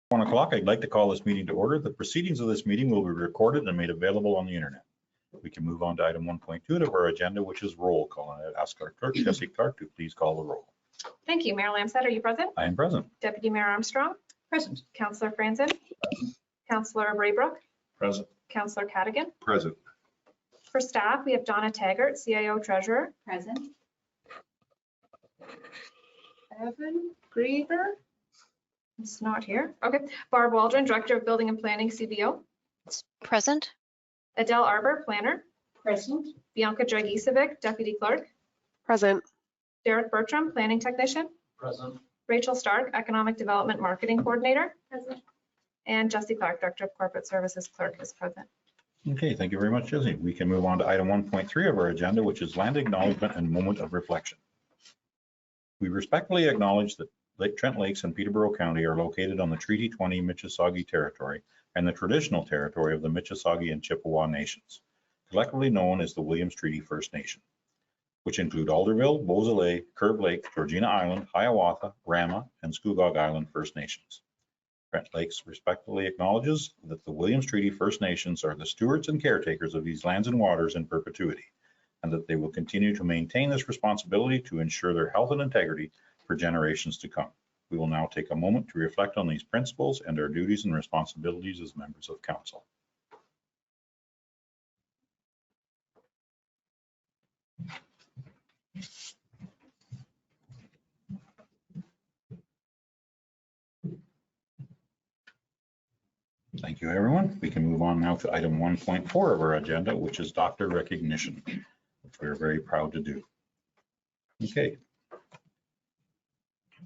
1 o'clock, I'd like to call this meeting to order. The proceedings of this meeting will be recorded and made available on the internet. We can move on to item 1.2 of our agenda, which is roll call. And I'd ask our clerk, Jesse Clark, to please call the roll. Thank you. Mayor Lamset, are you present? I am present. Deputy Mayor Armstrong? Present. Councillor Franzen? Councillor Braybrook? Present. Councillor Cadigan? Present. For staff, we have Donna Taggart, CIO Treasurer. Present. Evan Griever? It's not here. Okay. Barb Waldron, Director of Building and Planning, CBO. Present. Adele Arbor, Planner. Present. Bianca Dragicevic, Deputy Clerk. Present. Derek Bertram, Planning Technician. Present. Rachel Stark, Economic Development Marketing Coordinator. Present. And Jesse Clark, Director of Corporate Services Clerk, is present. Okay, thank you very much, Jesse. We can move on to item 1.3 of our agenda, which is land acknowledgement and moment of reflection. We respectfully acknowledge that Trent Lakes and Peterborough County are located on the Treaty 20 Mississauga territory and the traditional territory of the Mississauga and Chippewa nations, collectively known as the Williams Treaty First Nation, which include Alderville, Beausoleil, Curve Lake, Georgina Island, Hiawatha, Rama, and Scugog Island First Nations. Trent Lakes respectfully acknowledges that the Williams Treaty First Nations are the stewards and caretakers of these lands and waters in perpetuity, and that they will continue to maintain this responsibility to ensure their health and integrity for generations to come. We will now take a moment to reflect on these principles and our duties and responsibilities as members of council. Thank you, everyone. We can move on now to item 1.4 of our agenda, which is doctor recognition, which we're very proud to do. Okay.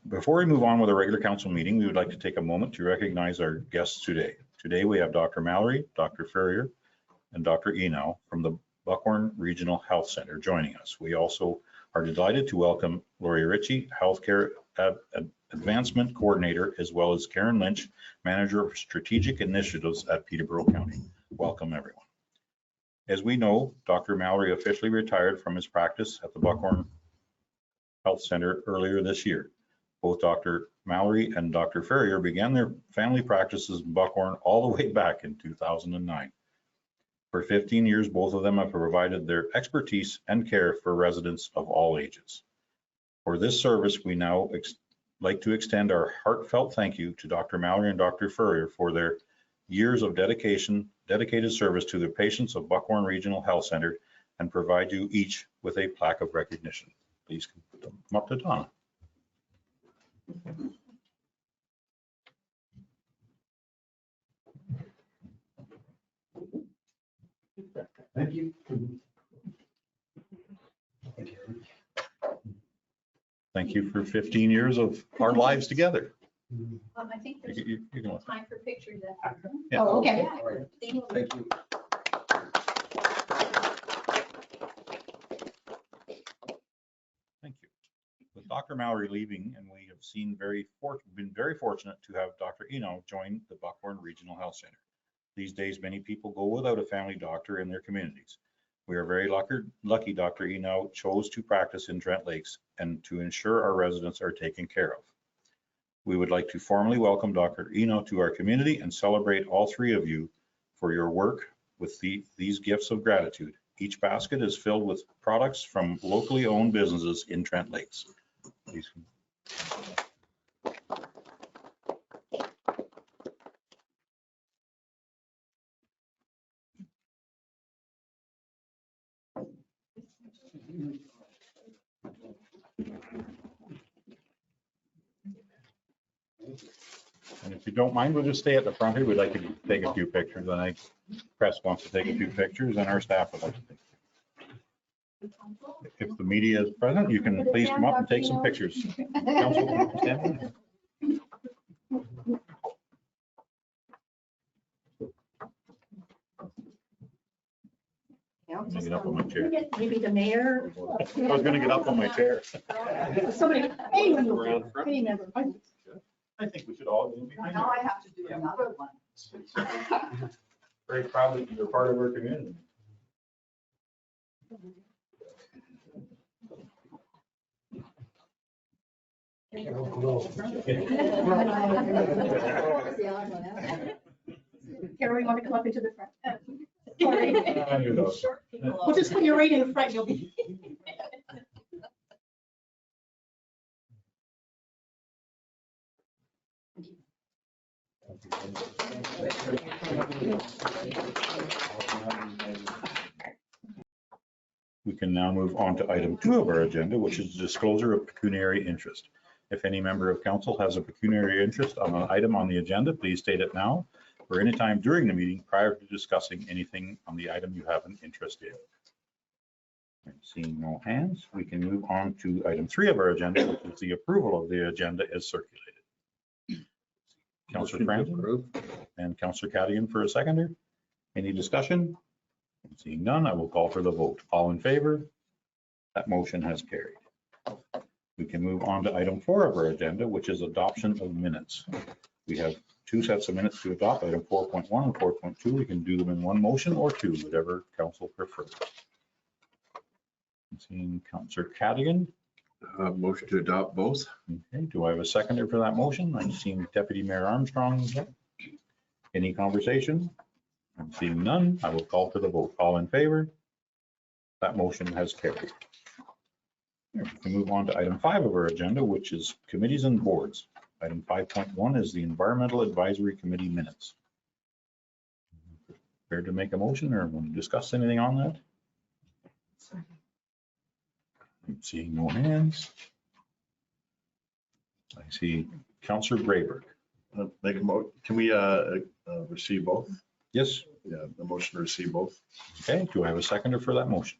Before we move on with our regular council meeting, we would like to take a moment to recognize our guests today. Today we have Dr. Mallory, Dr. Ferrier, and Dr. Enow from the Buckhorn Regional Health Center joining us. We also are delighted to welcome Lori Ritchie, Healthcare Advancement Coordinator, as well as Karen Lynch, Manager of Strategic Initiatives at Peterborough County. Welcome, everyone. As we know, Dr. Mallory officially retired from his practice at the Buckhorn Health Center earlier this year. Both Dr. Mallory and Dr. Ferrier began their family practices in Buckhorn all the way back in 2009. For 15 years, both of them have provided their expertise and care for residents of all ages. For this service, we now like to extend our heartfelt thank you to Dr. Mallory and Dr. Ferrier for their years of dedicated service to the patients of Buckhorn Regional Health Center, and provide you each with a plaque of recognition. Please put them up to Donna. Thank you. Thank you for 15 years of our lives together. I think there's You can look. time for pictures after. Yeah. Oh, okay. All right. Thank you. Thank you. With Dr. Mallory leaving, and we have been very fortunate to have Dr. Enow join the Buckhorn Regional Health Center. These days, many people go without a family doctor in their communities. We are very lucky Dr. Enow chose to practice in Trent Lakes and to ensure our residents are taken care of. We would like to formally welcome Dr. Enow to our community and celebrate all three of you for your work with these gifts of gratitude. Each basket is filled with products from locally owned businesses in Trent Lakes. Please. And if you don't mind, we'll just stay at the front here. We'd like to take a few pictures, and I press wants to take a few pictures, and our staff would like to take. If the media is present, you can please come up and take some pictures. Council, stand. Let me get up on my chair. Maybe the mayor. I was going to get up on my chair. Somebody, hey, Around front. hey, never mind. I think we should all go behind Now you. I have to do another one. Very proud that you're part of our community. Carol, you want to come up into the front? Sorry. Short people. We'll just put you right in the front. You'll be. We can now move on to item 2 of our agenda, which is disclosure of pecuniary interest. If any member of council has a pecuniary interest on an item on the agenda, please state it now or anytime during the meeting prior to discussing anything on the item you have an interest in. And seeing no hands, we can move on to item 3 of our agenda, which is the approval of the agenda as circulated. Councillor Trent and Councillor Cadigan for a seconder. Any discussion? Seeing none, I will call for the vote. All in favor? That motion has carried. We can move on to item 4 of our agenda, which is adoption of minutes. We have 2 sets of minutes to adopt, item 4.1 and 4.2. We can do them in one motion or 2, whatever council prefers. Seeing Councillor Cadigan. Motion to adopt both. Okay, do I have a seconder for that motion? I'm seeing Deputy Mayor Armstrong. Any conversation? I'm seeing none. I will call for the vote. All in favor? That motion has carried. We can move on to item 5 of our agenda, which is committees and boards. Item 5.1 is the Environmental Advisory Committee minutes. Prepared to make a motion or want to discuss anything on that? I'm seeing no hands. I see Councillor Grayberg. Make a can we receive both? Yes. Yeah, the motion to receive both. Okay, do I have a seconder for that motion?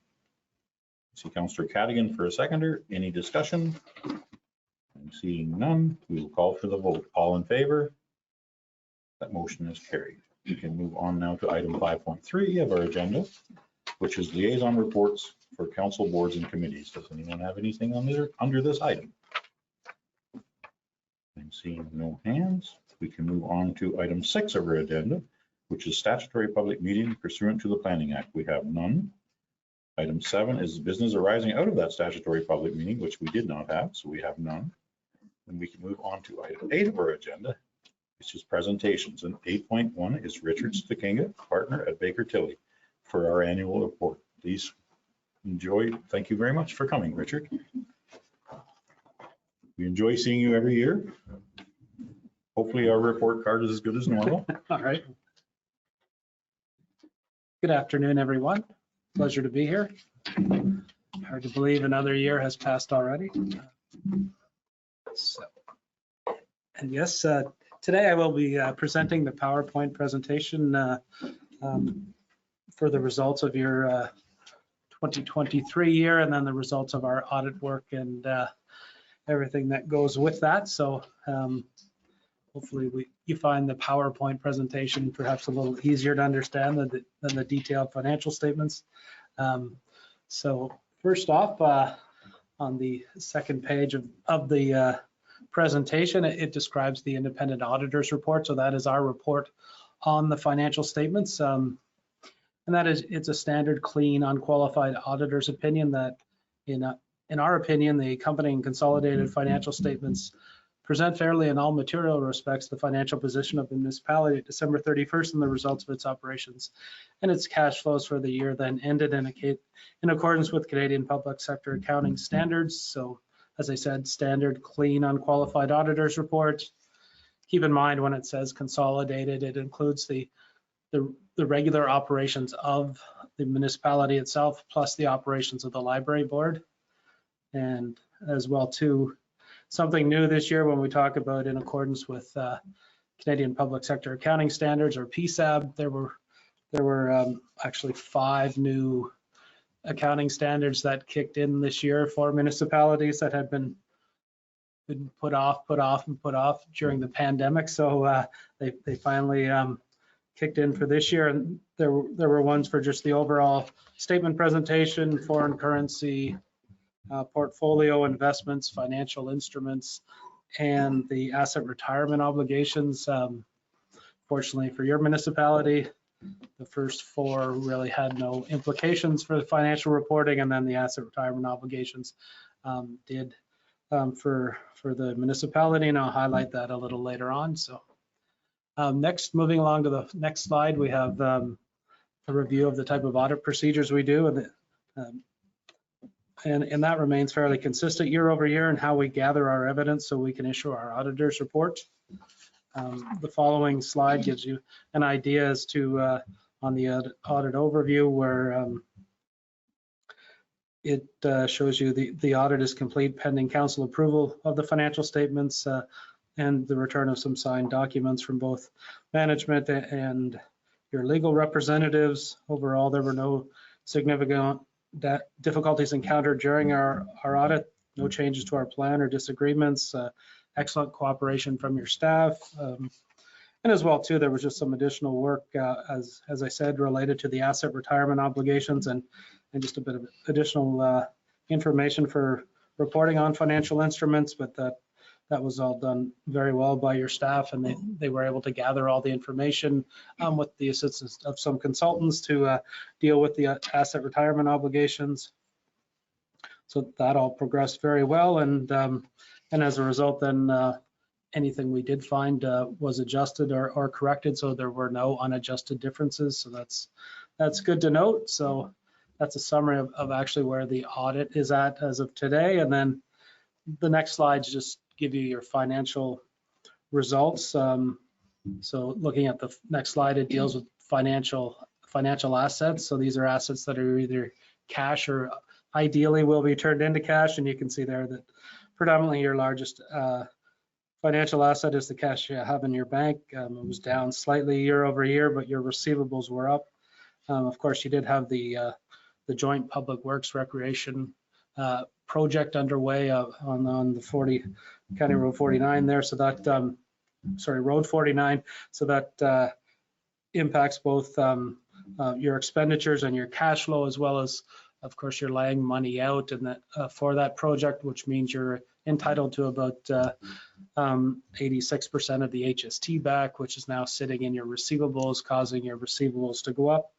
I see Councillor Cadigan for a seconder. Any discussion? I'm seeing none. We will call for the vote. All in favor? That motion is carried. We can move on now to item 5.3 of our agenda, which is liaison reports for council boards and committees. Does anyone have anything under this item? I'm seeing no hands. We can move on to item 6 of our agenda, which is statutory public meeting pursuant to the Planning Act. We have none. Item 7 is business arising out of that statutory public meeting, which we did not have, so we have none. And we can move on to item 8 of our agenda, which is presentations. And 8.1 is Richard Stakinga, partner at Baker Tilly, for our annual report. Please enjoy. Thank you very much for coming, Richard. We enjoy seeing you every year. Hopefully our report card is as good as normal. All right. Good afternoon, everyone. Pleasure to be here. Hard to believe another year has passed already. So, and yes, today I will be presenting the PowerPoint presentation for the results of your 2023 year, and then the results of our audit work and everything that goes with that. So hopefully you find the PowerPoint presentation perhaps a little easier to understand than the detailed financial statements. So first off, on the second page of the presentation, it describes the independent auditor's report. So that is our report on the financial statements. And that is, it's a standard, clean, unqualified auditor's opinion that in our opinion, the accompanying consolidated financial statements present fairly in all material respects the financial position of the municipality at December 31st and the results of its operations and its cash flows for the year then ended in accordance with Canadian public sector accounting standards. So as I said, standard, clean, unqualified auditor's report. Keep in mind when it says consolidated, it includes the regular operations of the municipality itself, plus the operations of the library board. And as well too, something new this year when we talk about in accordance with Canadian public sector accounting standards, or PSAB, there were actually 5 new accounting standards that kicked in this year for municipalities that had been put off during the pandemic. So they finally kicked in for this year, and there were ones for just the overall statement presentation, foreign currency, portfolio investments, financial instruments, and the asset retirement obligations. Fortunately for your municipality, the first 4 really had no implications for the financial reporting, and then the asset retirement obligations did. for the municipality, and I'll highlight that a little later on. So next, moving along to the next slide, we have a review of the type of audit procedures we do, and that remains fairly consistent year over year in how we gather our evidence so we can issue our auditor's report. The following slide gives you an idea as to on the audit overview where it shows you the audit is complete pending council approval of the financial statements and the return of some signed documents from both management and your legal representatives. Overall, there were no significant difficulties encountered during our audit, no changes to our plan or disagreements, excellent cooperation from your staff. And as well too, there was just some additional work, as I said, related to the asset retirement obligations and just a bit of additional information for reporting on financial instruments, but that was all done very well by your staff, and they were able to gather all the information with the assistance of some consultants to deal with the asset retirement obligations. So that all progressed very well, and as a result, then anything we did find was adjusted or corrected, so there were no unadjusted differences. So that's good to note. So that's a summary of actually where the audit is at as of today, and then the next slides just give you your financial results. So looking at the next slide, it deals with financial assets. So these are assets that are either cash or ideally will be turned into cash. And you can see there that predominantly your largest financial asset is the cash you have in your bank. It was down slightly year over year, but your receivables were up. Of course, you did have the joint public works recreation project underway on the County Road 49 there. So that, Road 49. So that impacts both your expenditures and your cash flow, as well as, of course, you're laying money out and that for that project, which means you're entitled to about 86% of the HST back, which is now sitting in your receivables, causing your receivables to go up.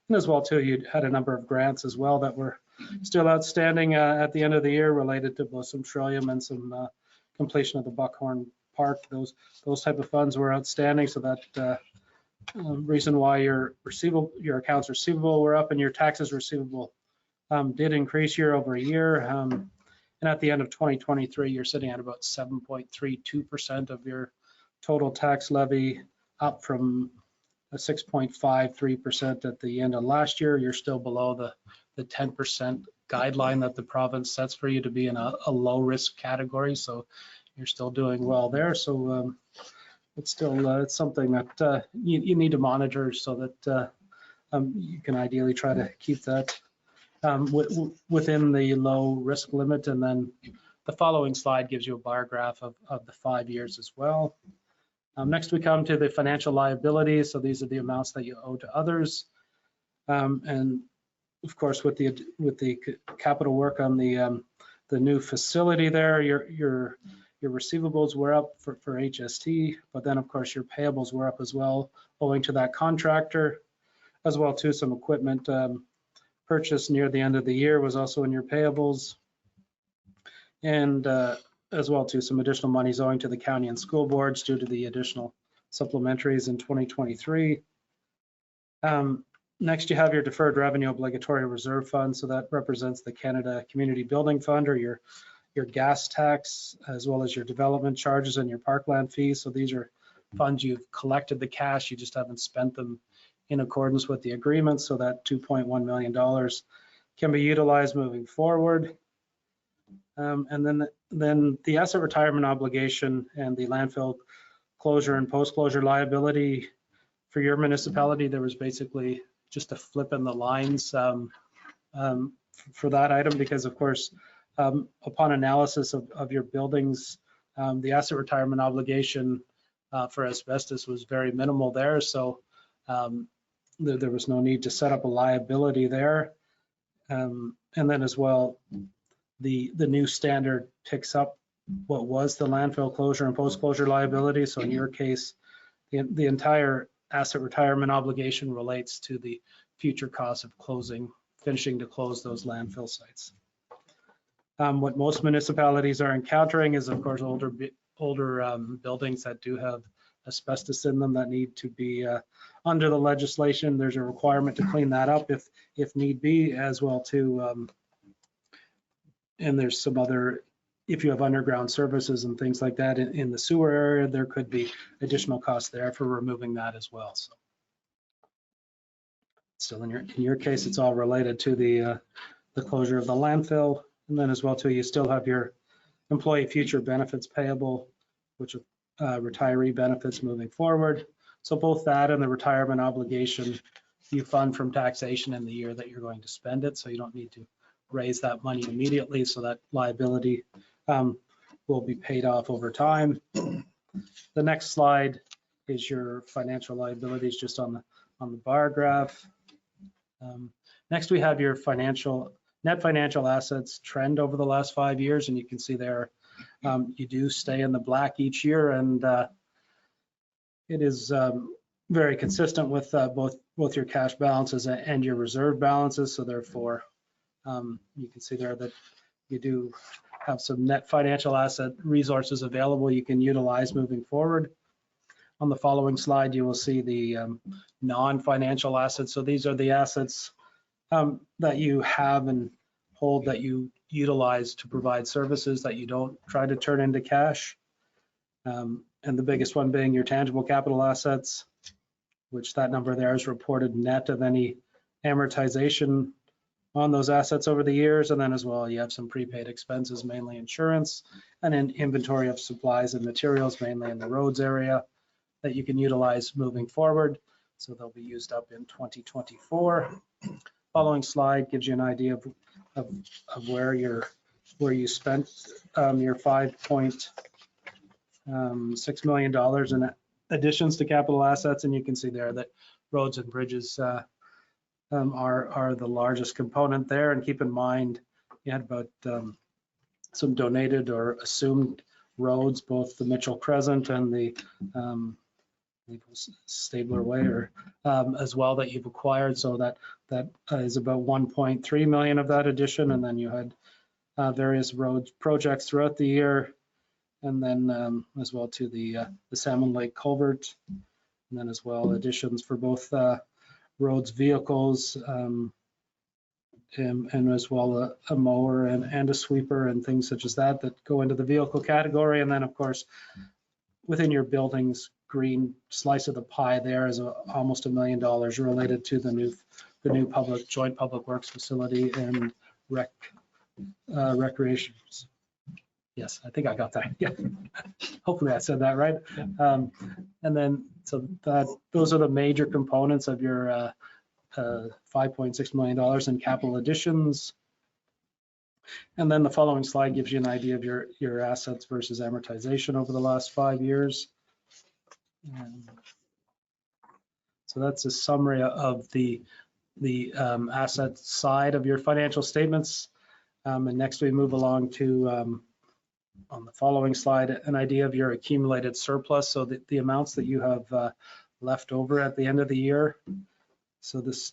And as well too, you had a number of grants as well that were still outstanding at the end of the year related to both some Trillium and some completion of the Buckhorn Park. Those type of funds were outstanding, so that reason why your accounts receivable were up and your taxes receivable did increase year over year. And at the end of 2023, you're sitting at about 7.32% of your total tax levy, up from 6.53% at the end of last year. You're still below the 10% guideline that the province sets for you to be in a low risk category. So you're still doing well there. So it's still it's something that you need to monitor so that you can ideally try to keep that within the low risk limit. And then the following slide gives you a bar graph of the 5 years as well. Next, we come to the financial liabilities. So these are the amounts that you owe to others. And of course, with the capital work on the new facility there, your receivables were up for HST, but then of course your payables were up as well, owing to that contractor, as well too some equipment purchased near the end of the year was also in your payables, and as well too some additional monies owing to the county and school boards due to the additional supplementaries in 2023. Next, you have your deferred revenue obligatory reserve fund. So that represents the Canada Community Building Fund, or your gas tax, as well as your development charges and your parkland fees. So these are funds you've collected the cash, you just haven't spent them in accordance with the agreement. So that $2.1 million can be utilized moving forward. And then the asset retirement obligation and the landfill closure and post-closure liability for your municipality, there was basically just a flip in the lines for that item, because of course, upon analysis of your buildings, the asset retirement obligation for asbestos was very minimal there. So there was no need to set up a liability there. And then as well, the new standard picks up what was the landfill closure and post-closure liability. So in your case, the entire asset retirement obligation relates to the future cost of finishing to close those landfill sites. What most municipalities are encountering is, of course, older buildings that do have asbestos in them that need to be under the legislation. There's a requirement to clean that up if need be, as well too. And there's some other, if you have underground services and things like that in the sewer area, there could be additional costs there for removing that as well. So in your case, it's all related to the closure of the landfill. And then as well too, you still have your employee future benefits payable, which are retiree benefits moving forward. So both that and the retirement obligation you fund from taxation in the year that you're going to spend it. So you don't need to raise that money immediately. So that liability will be paid off over time. The next slide is your financial liabilities just on the bar graph. Next, we have your net financial assets trend over the last 5 years, and you can see there you do stay in the black each year, and it is very consistent with both your cash balances and your reserve balances. So therefore, you can see there that you do have some net financial asset resources available you can utilize moving forward. On the following slide, you will see the non-financial assets. So these are the assets that you have and hold that you utilize to provide services that you don't try to turn into cash. And the biggest one being your tangible capital assets, which that number there is reported net of any amortization on those assets over the years. And then as well, you have some prepaid expenses, mainly insurance, and an inventory of supplies and materials, mainly in the roads area, that you can utilize moving forward. So they'll be used up in 2024. Following slide gives you an idea of where you spent your $5.6 million in additions to capital assets. And you can see there that roads and bridges are the largest component there. And keep in mind, you had about some donated or assumed roads, both the Mitchell Crescent and the Stabler Way, or as well, that you've acquired. So that is about 1.3 million of that addition. And then you had various road projects throughout the year, and then as well to the Salmon Lake culvert, and then as well additions for both roads, vehicles, and as well a mower and a sweeper and things such as that go into the vehicle category. And then of course, within your buildings, green slice of the pie there is almost $1 million related to the new joint public works facility and recreations. Yes, I think I got that. Yeah, hopefully I said that right. And then so those are the major components of your $5.6 million in capital additions. And then the following slide gives you an idea of your assets versus amortization over the last 5 years. So that's a summary of the asset side of your financial statements. And next we move along to, on the following slide, an idea of your accumulated surplus. So the amounts that you have left over at the end of the year. So this,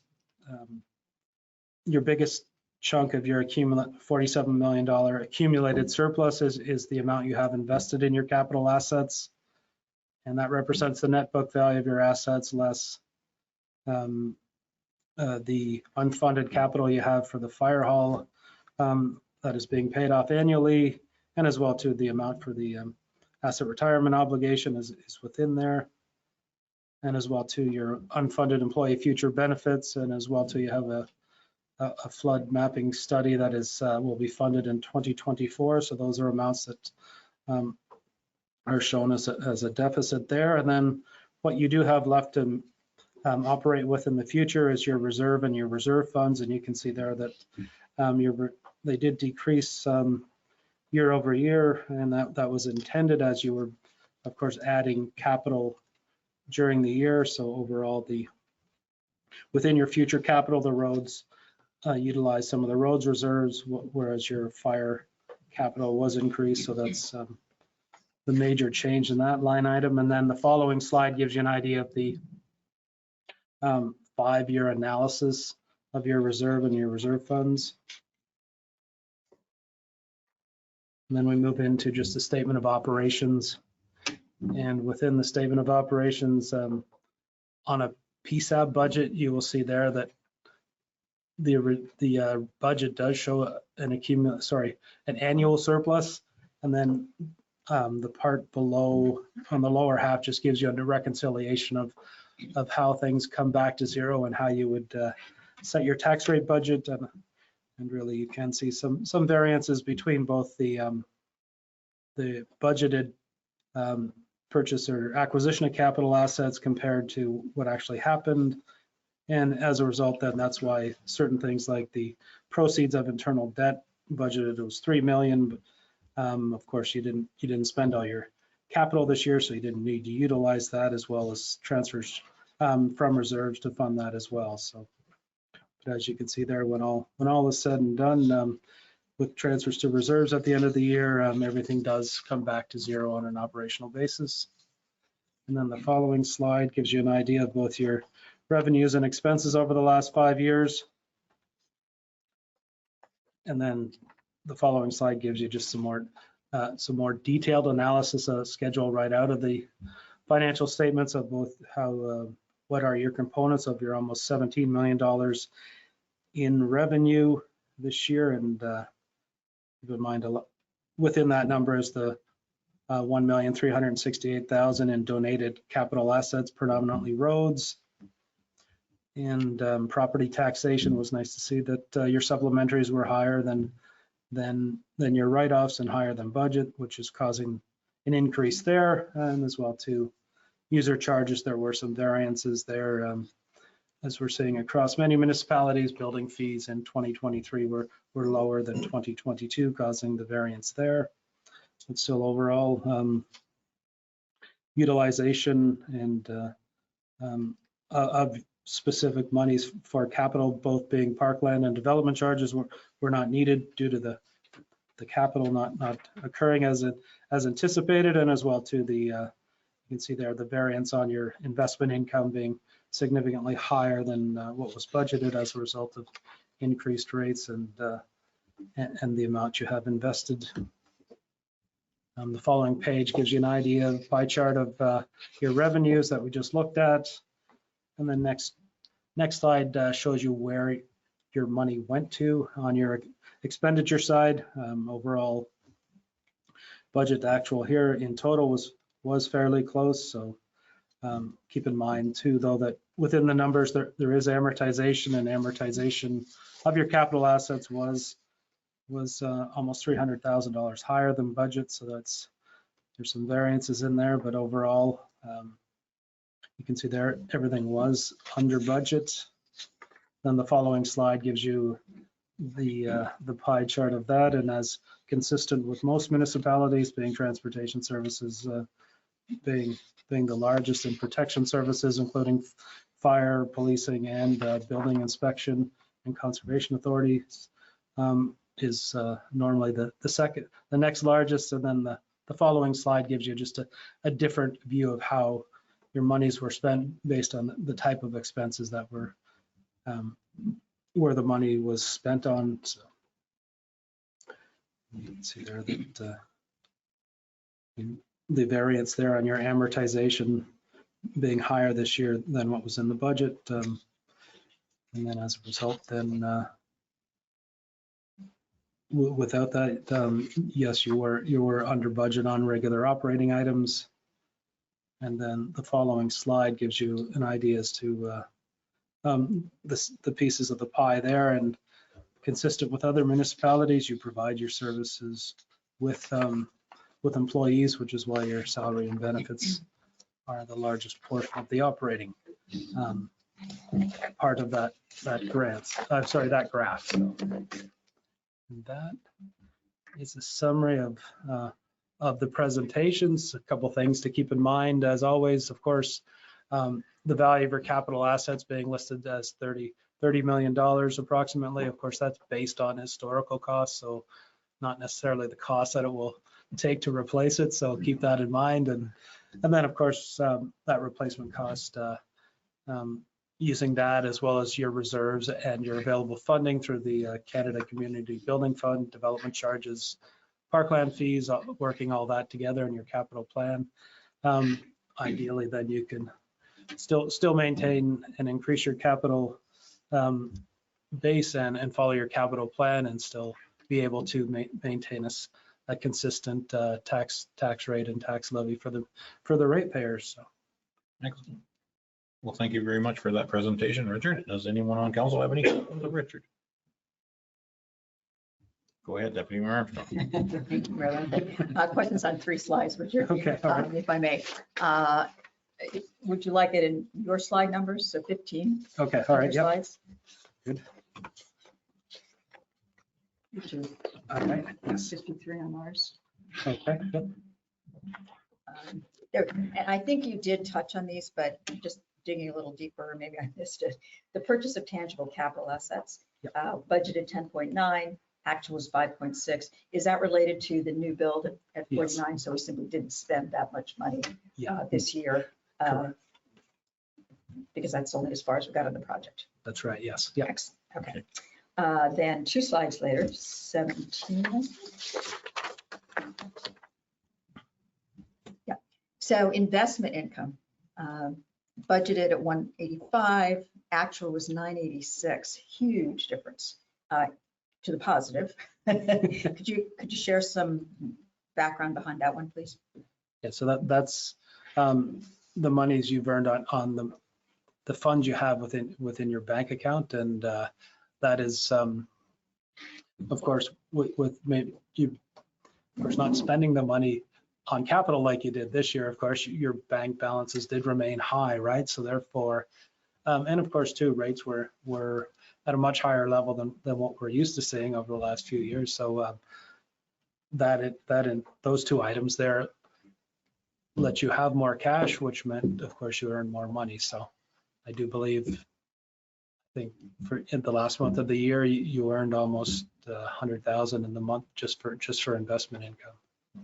your biggest chunk of your $47 million accumulated surplus is the amount you have invested in your capital assets. And that represents the net book value of your assets less the unfunded capital you have for the fire hall that is being paid off annually, and as well to the amount for the asset retirement obligation is within there, and as well to your unfunded employee future benefits, and as well to you have a flood mapping study that will be funded in 2024. So those are amounts that are shown as a deficit there. And then what you do have left to operate with in the future is your reserve and your reserve funds. And you can see there that they did decrease year over year, and that was intended as you were, of course, adding capital during the year. So overall, within your future capital, the roads utilize some of the roads reserves, whereas your fire capital was increased. So that's the major change in that line item. And then the following slide gives you an idea of the 5-year analysis of your reserve and your reserve funds. And then we move into just the statement of operations. And within the statement of operations, on a PSAB budget, you will see there that the budget does show an annual surplus. And then the part below on the lower half just gives you a reconciliation of how things come back to zero and how you would set your tax rate budget. And really you can see some variances between both the budgeted purchase or acquisition of capital assets compared to what actually happened. And as a result, then that's why certain things like the proceeds of internal debt budgeted was 3 million. Of course, you didn't spend all your capital this year, so you didn't need to utilize that, as well as transfers from reserves to fund that as well. So, but as you can see there, when all is said and done, with transfers to reserves at the end of the year, everything does come back to zero on an operational basis. And then the following slide gives you an idea of both your revenues and expenses over the last 5 years. And then the following slide gives you just some more detailed analysis, schedule right out of the financial statements of both what are your components of your almost $17 million in revenue this year. And keep in mind, within that number is the $1,368,000 in donated capital assets, predominantly roads. And property taxation was nice to see that your supplementaries were higher than your write-offs and higher than budget, which is causing an increase there. And as well to user charges, there were some variances there. As we're seeing across many municipalities, building fees in 2023 were lower than 2022, causing the variance there. But still overall, utilization and of specific monies for capital, both being parkland and development charges, were not needed due to the capital not occurring as anticipated, and as well to you can see there the variance on your investment income being significantly higher than what was budgeted as a result of increased rates and the amount you have invested. The following page gives you an idea of pie chart of your revenues that we just looked at. And then next slide shows you where your money went to on your expenditure side. Overall budget to actual here in total was fairly close. So keep in mind too, though, that within the numbers there is amortization, and amortization of your capital assets was almost $300,000 higher than budget. So there's some variances in there, but overall, you can see there everything was under budget. Then the following slide gives you the pie chart of that, and as consistent with most municipalities, being transportation services being the largest in protection services, including fire, policing, and building inspection and conservation authorities, is normally the next largest. And then the following slide gives you just a different view of how your monies were spent based on the type of expenses that were where the money was spent on. So you can see there that the variance there on your amortization being higher this year than what was in the budget. And then as a result, then without that, yes, you were under budget on regular operating items. And then the following slide gives you an idea as to the pieces of the pie there. And consistent with other municipalities, you provide your services with employees, which is why your salary and benefits are the largest portion of the operating part of that graph. So, and that is a summary of the presentations. A couple things to keep in mind, as always, of course, the value of your capital assets being listed as $30 million approximately. Of course, that's based on historical costs, so not necessarily the cost that it will take to replace it. So keep that in mind. And then, of course, that replacement cost, using that as well as your reserves and your available funding through the Canada Community Building Fund, development charges, parkland fees, working all that together in your capital plan. Ideally, then you can still maintain and increase your capital base and follow your capital plan and still be able to maintain a consistent tax rate and tax levy for the ratepayers. So. Excellent. Well, thank you very much for that presentation, Richard. Does anyone on council have any questions of Richard? Go ahead, Deputy Mayor Armstrong. Thank you, Marilyn. Questions on 3 slides, Richard, Okay, all right. if I may. Would you like it in your slide numbers, so 15? Okay, all right, Your yeah. slides? Good. Which is All right, yes. 53 on ours. Okay, good. And I think you did touch on these, but just digging a little deeper, maybe I missed it. The purchase of tangible capital assets, budgeted 10.9, actual is 5.6. Is that related to the new build at 49? Yes. So we simply didn't spend that much money this year because that's only as far as we got on the project. That's right, yes. Yeah. Excellent. Okay. Then 2 slides later, 17. Yeah. So investment income, budgeted at 185, actual was 986. Huge difference to the positive. Could you share some background behind that one, please? Yeah. So that's the monies you've earned on the funds you have within your bank account, and that is, of course, with maybe you, of course, not spending the money on capital like you did this year. Of course, your bank balances did remain high, right? So therefore, and of course, too, rates were at a much higher level than what we're used to seeing over the last few years. So that and those 2 items there let you have more cash, which meant, of course, you earn more money. So I do believe, I think in the last month of the year, you earned almost 100,000 in the month just for investment income.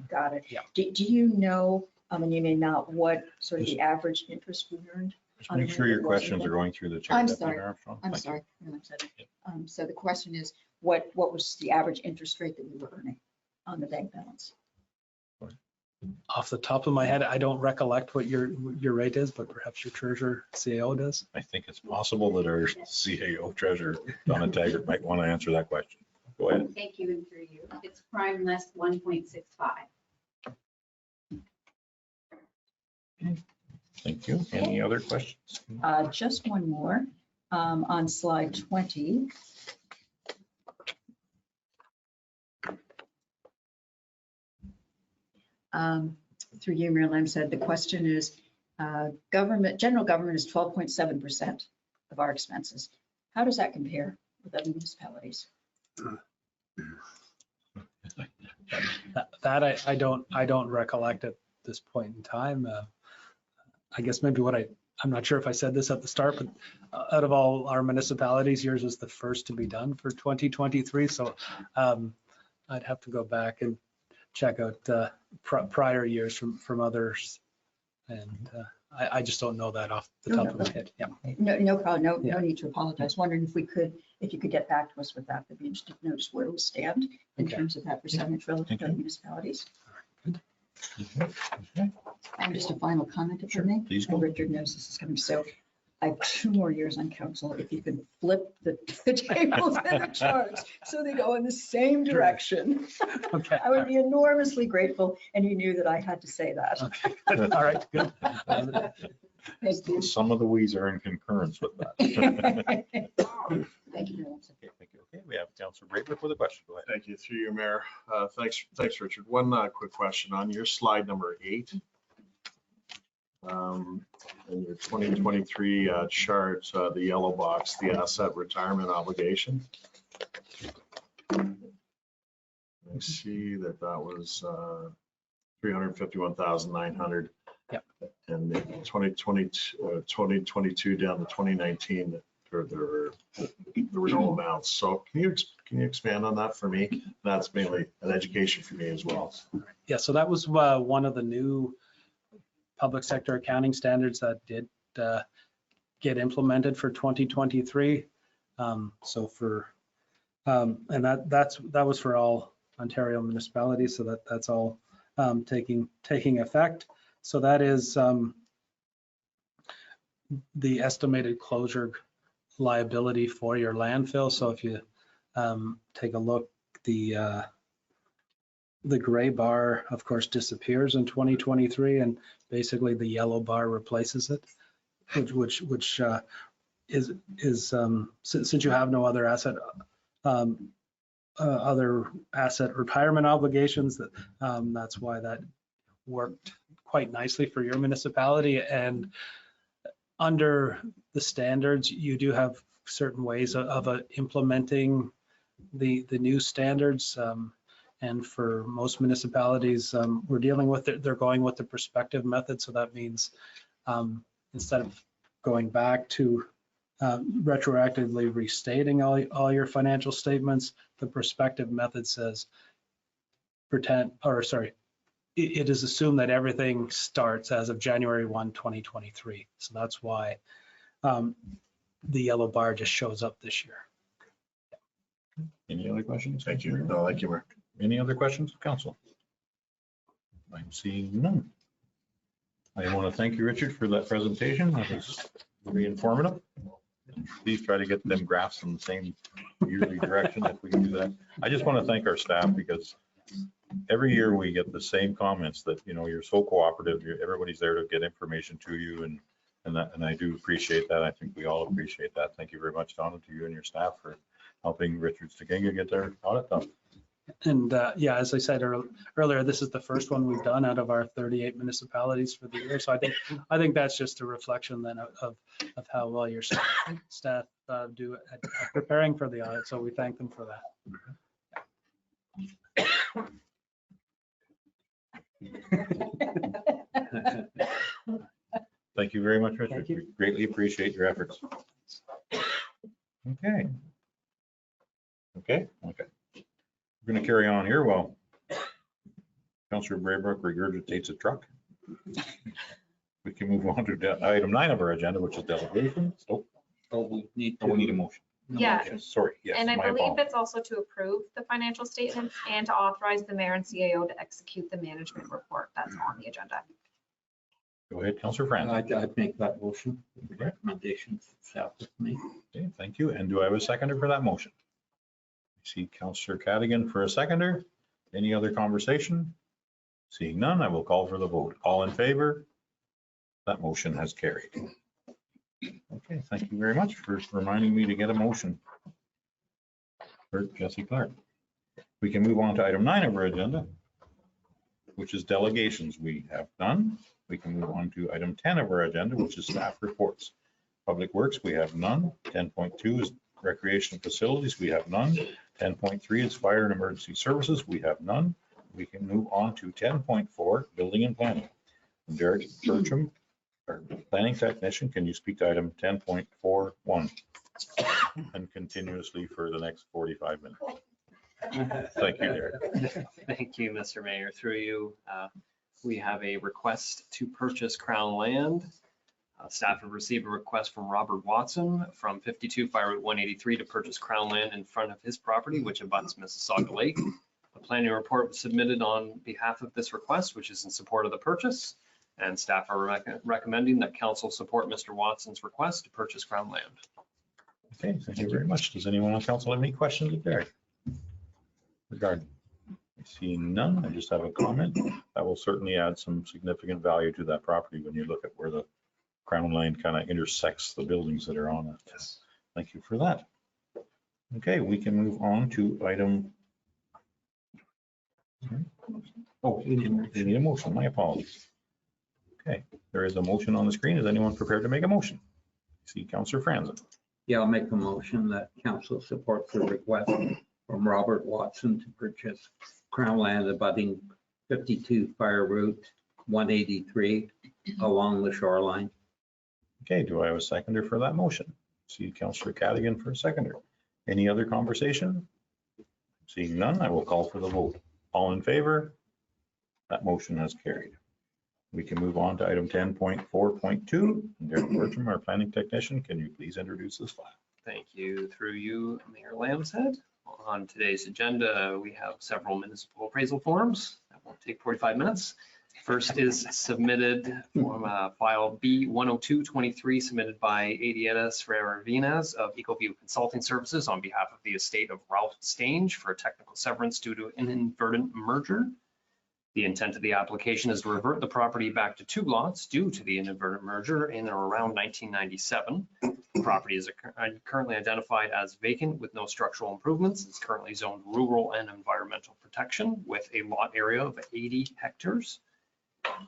Got it. Yeah. Do you know, and you may not, what sort of the average interest we earned? Just make sure your questions are going through the chair. I'm Deputy sorry. Mayor Armstrong. I'm Thank you. sorry. So the question is, what was the average interest rate that we were earning on the bank balance? Off the top of my head, I don't recollect what your rate is, but perhaps your treasurer CAO does. I think it's possible that our CAO treasurer, Donna Taggart, might want to answer that question. Go ahead. Thank you, and through you. It's prime less 1.65. Thank you. Any other questions? Just one more on slide 20. Through you, Mayor Lam said, the question is, general government is 12.7% of our expenses. How does that compare with other municipalities? That I don't recollect at this point in time. I guess maybe I'm not sure if I said this at the start, but out of all our municipalities, yours was the first to be done for 2023. So I'd have to go back and check out prior years from others. And I just don't know that off the top of my head. Yeah. No problem. No need to apologize. Wondering if you could get back to us with that. That'd be interesting to know just where we stand in terms of that percentage relative to other municipalities. Good. And just a final comment if I may. Please go. Richard knows this is coming. So I have 2 more years on council. If you could flip the tables and the charts so they go in the same direction, Okay. I would be enormously grateful. And you knew that I had to say that. Okay. All right, good. Thank you. Some of the we's are in concurrence with that. Thank you very much. Okay, thank you. Okay, we have Councilor Braithwaite with a question. Go ahead. Thank you, through you, Mayor. Thanks, Richard. One quick question on your slide number 8. In your 2023 chart, the yellow box, the asset retirement obligation. I see that was 351,900. Yep. And in 2022 down to 2019, there were no amounts. So can you expand on that for me? That's mainly an education for me as well. Yeah, so that was one of the new public sector accounting standards that did get implemented for 2023. So for and that was for all Ontario municipalities, so that's all taking effect. So that is the estimated closure liability for your landfill. So if you take a look, the gray bar, of course, disappears in 2023, and basically the yellow bar replaces it, which is since you have no other asset retirement obligations, that's why that worked quite nicely for your municipality. And under the standards, you do have certain ways of implementing the new standards. And for most municipalities, we're dealing with it, they're going with the prospective method. So that means instead of going back to retroactively restating all your financial statements, the prospective method says it is assumed that everything starts as of January 1, 2023. So that's why the yellow bar just shows up this year. Any other questions? Thank you. No, thank you, Mark. Any other questions of council? I'm seeing none. I want to thank you, Richard, for that presentation. That was very informative. Please try to get them graphs in the same yearly direction if we can do that. I just want to thank our staff because every year we get the same comments that, you know, you're so cooperative. Everybody's there to get information to you, and I do appreciate that. I think we all appreciate that. Thank you very much, Donna, to you and your staff for helping Richard Stinga get their audit done. And yeah, as I said earlier, this is the first one we've done out of our 38 municipalities for the year. So I think that's just a reflection then of how well your staff do at preparing for the audit. So we thank them for that. Thank you very much, Richard. Thank you. We greatly appreciate your efforts. Okay. We're going to carry on here while Councillor Braybrook regurgitates a truck. We can move on to item 9 of our agenda, which is delegations. We need We need a motion. Yeah. Yes, sorry. Yes, And I my believe apologies. it's also to approve the financial statements and to authorize the mayor and CAO to execute the management report that's on the agenda. Go ahead, Councillor Franz. I'd make that motion. Recommendations, staff with me. Okay, thank you. And do I have a seconder for that motion? I see Councillor Cadigan for a seconder. Any other conversation? Seeing none, I will call for the vote. All in favor? That motion has carried. Okay, thank you very much for reminding me to get a motion for Jesse Clark. We can move on to item 9 of our agenda, which is delegations. We have none. We can move on to item 10 of our agenda, which is staff reports. Public Works, we have none. 10.2 is recreation facilities, we have none. 10.3 is fire and emergency services, we have none. We can move on to 10.4, building and planning. Derek Bertram, our planning technician, can you speak to item 10.41 and continuously for the next 45 minutes? Thank you, Derek. Thank you, Mr. Mayor. Through you, we have a request to purchase Crown land. Staff have received a request from Robert Watson from 52 Fire Route 183 to purchase Crown land in front of his property, which abuts Mississauga Lake. A planning report was submitted on behalf of this request, which is in support of the purchase. And staff are recommending that council support Mr. Watson's request to purchase Crown land. Okay, thank you very much. Does anyone on council have any questions of Derek? Regarding, seeing none, I just have a comment. That will certainly add some significant value to that property when you look at where the Crown Line kind of intersects the buildings that are on it. Yes. Thank you for that. Okay, we can move on to item. Oh, we need a motion. My apologies. Okay, there is a motion on the screen. Is anyone prepared to make a motion? See Councillor Franzen. Yeah, I'll make a motion that council supports the request from Robert Watson to purchase Crown land abutting 52 Fire Route 183 along the shoreline. Okay, do I have a seconder for that motion? See Councillor Cadigan for a seconder. Any other conversation? Seeing none, I will call for the vote. All in favor? That motion has carried. We can move on to item 10.4.2. Derek Bertram, our planning technician, can you please introduce this file? Thank you. Through you, Mayor Lambshead. on today's agenda, we have several municipal appraisal forms. That won't take 45 minutes. First is submitted from file B10223, submitted by Adietas Ferreira Vinas of EcoView Consulting Services on behalf of the estate of Ralph Stange for a technical severance due to an inadvertent merger. The intent of the application is to revert the property back to 2 lots due to the inadvertent merger in or around 1997. The property is currently identified as vacant with no structural improvements. It's currently zoned rural and environmental protection with a lot area of 80 hectares.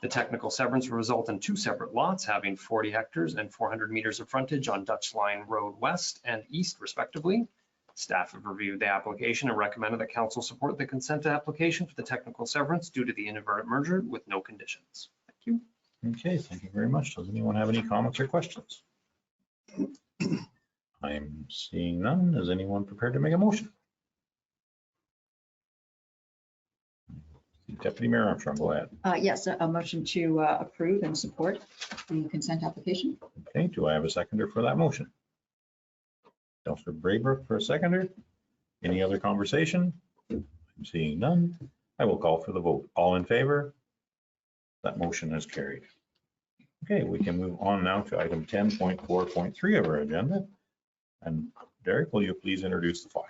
The technical severance will result in 2 separate lots having 40 hectares and 400 meters of frontage on Dutch Line Road West and East respectively. Staff have reviewed the application and recommended that council support the consent application for the technical severance due to the inadvertent merger with no conditions. Thank you. Okay, thank you very much. Does anyone have any comments or questions? I'm seeing none. Is anyone prepared to make a motion? Deputy Mayor Armstrong, go ahead. Yes, a motion to approve and support the consent application. Okay, do I have a seconder for that motion? Councilor Braybrook for a seconder. Any other conversation? I'm seeing none. I will call for the vote. All in favor? That motion is carried. Okay, we can move on now to item 10.4.3 of our agenda. And Derek, will you please introduce the file?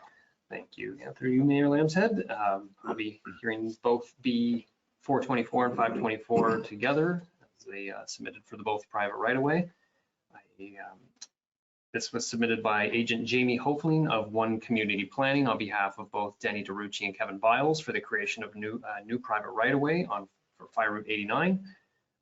Thank you. Yeah, through you, Mayor Lambshead. I'll be hearing both B424 and 524 together as they submitted for the both private right-of-way. This was submitted by Agent Jamie Hofling of One Community Planning on behalf of both Denny DeRucci and Kevin Biles for the creation of new private right-of-way for Fire Route 89.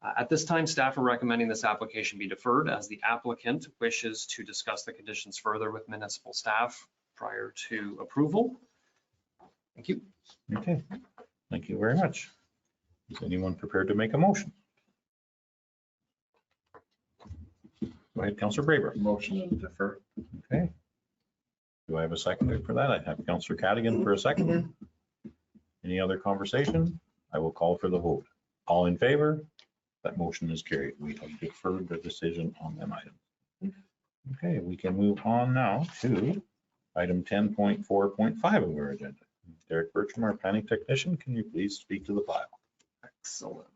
At this time, staff are recommending this application be deferred as the applicant wishes to discuss the conditions further with municipal staff prior to approval. Thank you. Okay, thank you very much. Is anyone prepared to make a motion? Go ahead, Councilor Braber. Motion to defer. Okay. Do I have a seconder for that? I have Councilor Cadigan for a seconder. Any other conversation? I will call for the vote. All in favor? That motion is carried. We have deferred the decision on them items. Okay, we can move on now to item 10.4.5 of our agenda. Derek Bertram, our planning technician, can you please speak to the file? Excellent.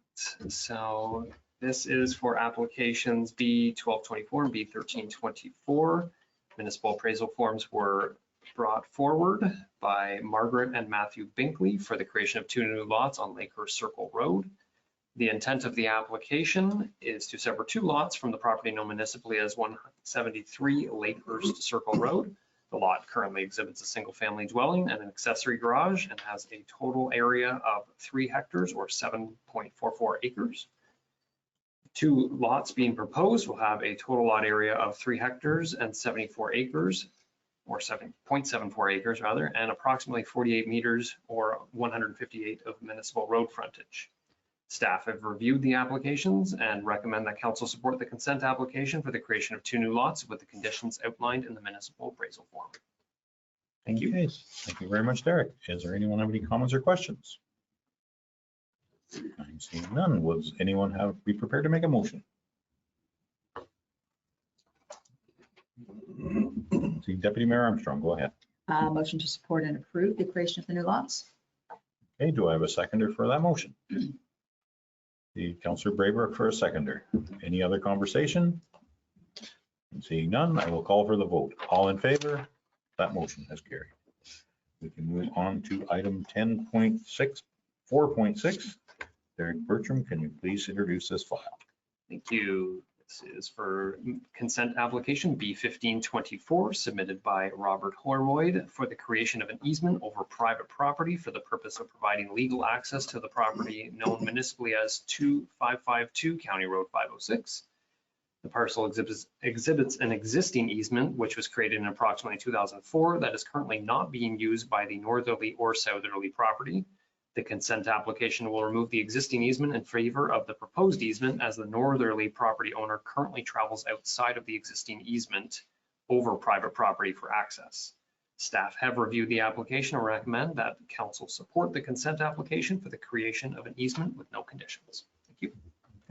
So this is for applications B1224 and B1324. Municipal appraisal forms were brought forward by Margaret and Matthew Binkley for the creation of 2 new lots on Lakehurst Circle Road. The intent of the application is to sever 2 lots from the property known municipally as 173 Lakehurst Circle Road. The lot currently exhibits a single-family dwelling and an accessory garage and has a total area of 3 hectares or 7.44 acres. 2 lots being proposed will have a total lot area of 3 hectares and 74 acres, or 7.74 acres rather, and approximately 48 meters or 158 of municipal road frontage. Staff have reviewed the applications and recommend that council support the consent application for the creation of 2 new lots with the conditions outlined in the municipal appraisal form. Thank you. Okay, thank you very much, Derek. Is there anyone have any comments or questions? I'm seeing none. Was anyone be prepared to make a motion? See Deputy Mayor Armstrong, go ahead. Motion to support and approve the creation of the new lots. Okay, do I have a seconder for that motion? The Councilor Braybrook for a seconder. Any other conversation? Seeing none, I will call for the vote. All in favor? That motion has carried. We can move on to item 10.4.6. Derek Bertram, can you please introduce this file? Thank you. This is for consent application B1524 submitted by Robert Horwood for the creation of an easement over private property for the purpose of providing legal access to the property known municipally as 2552 County Road 506. The parcel exhibits an existing easement which was created in approximately 2004 that is currently not being used by the northerly or southerly property. The consent application will remove the existing easement in favor of the proposed easement as the northerly property owner currently travels outside of the existing easement over private property for access. Staff have reviewed the application and recommend that council support the consent application for the creation of an easement with no conditions. Thank you.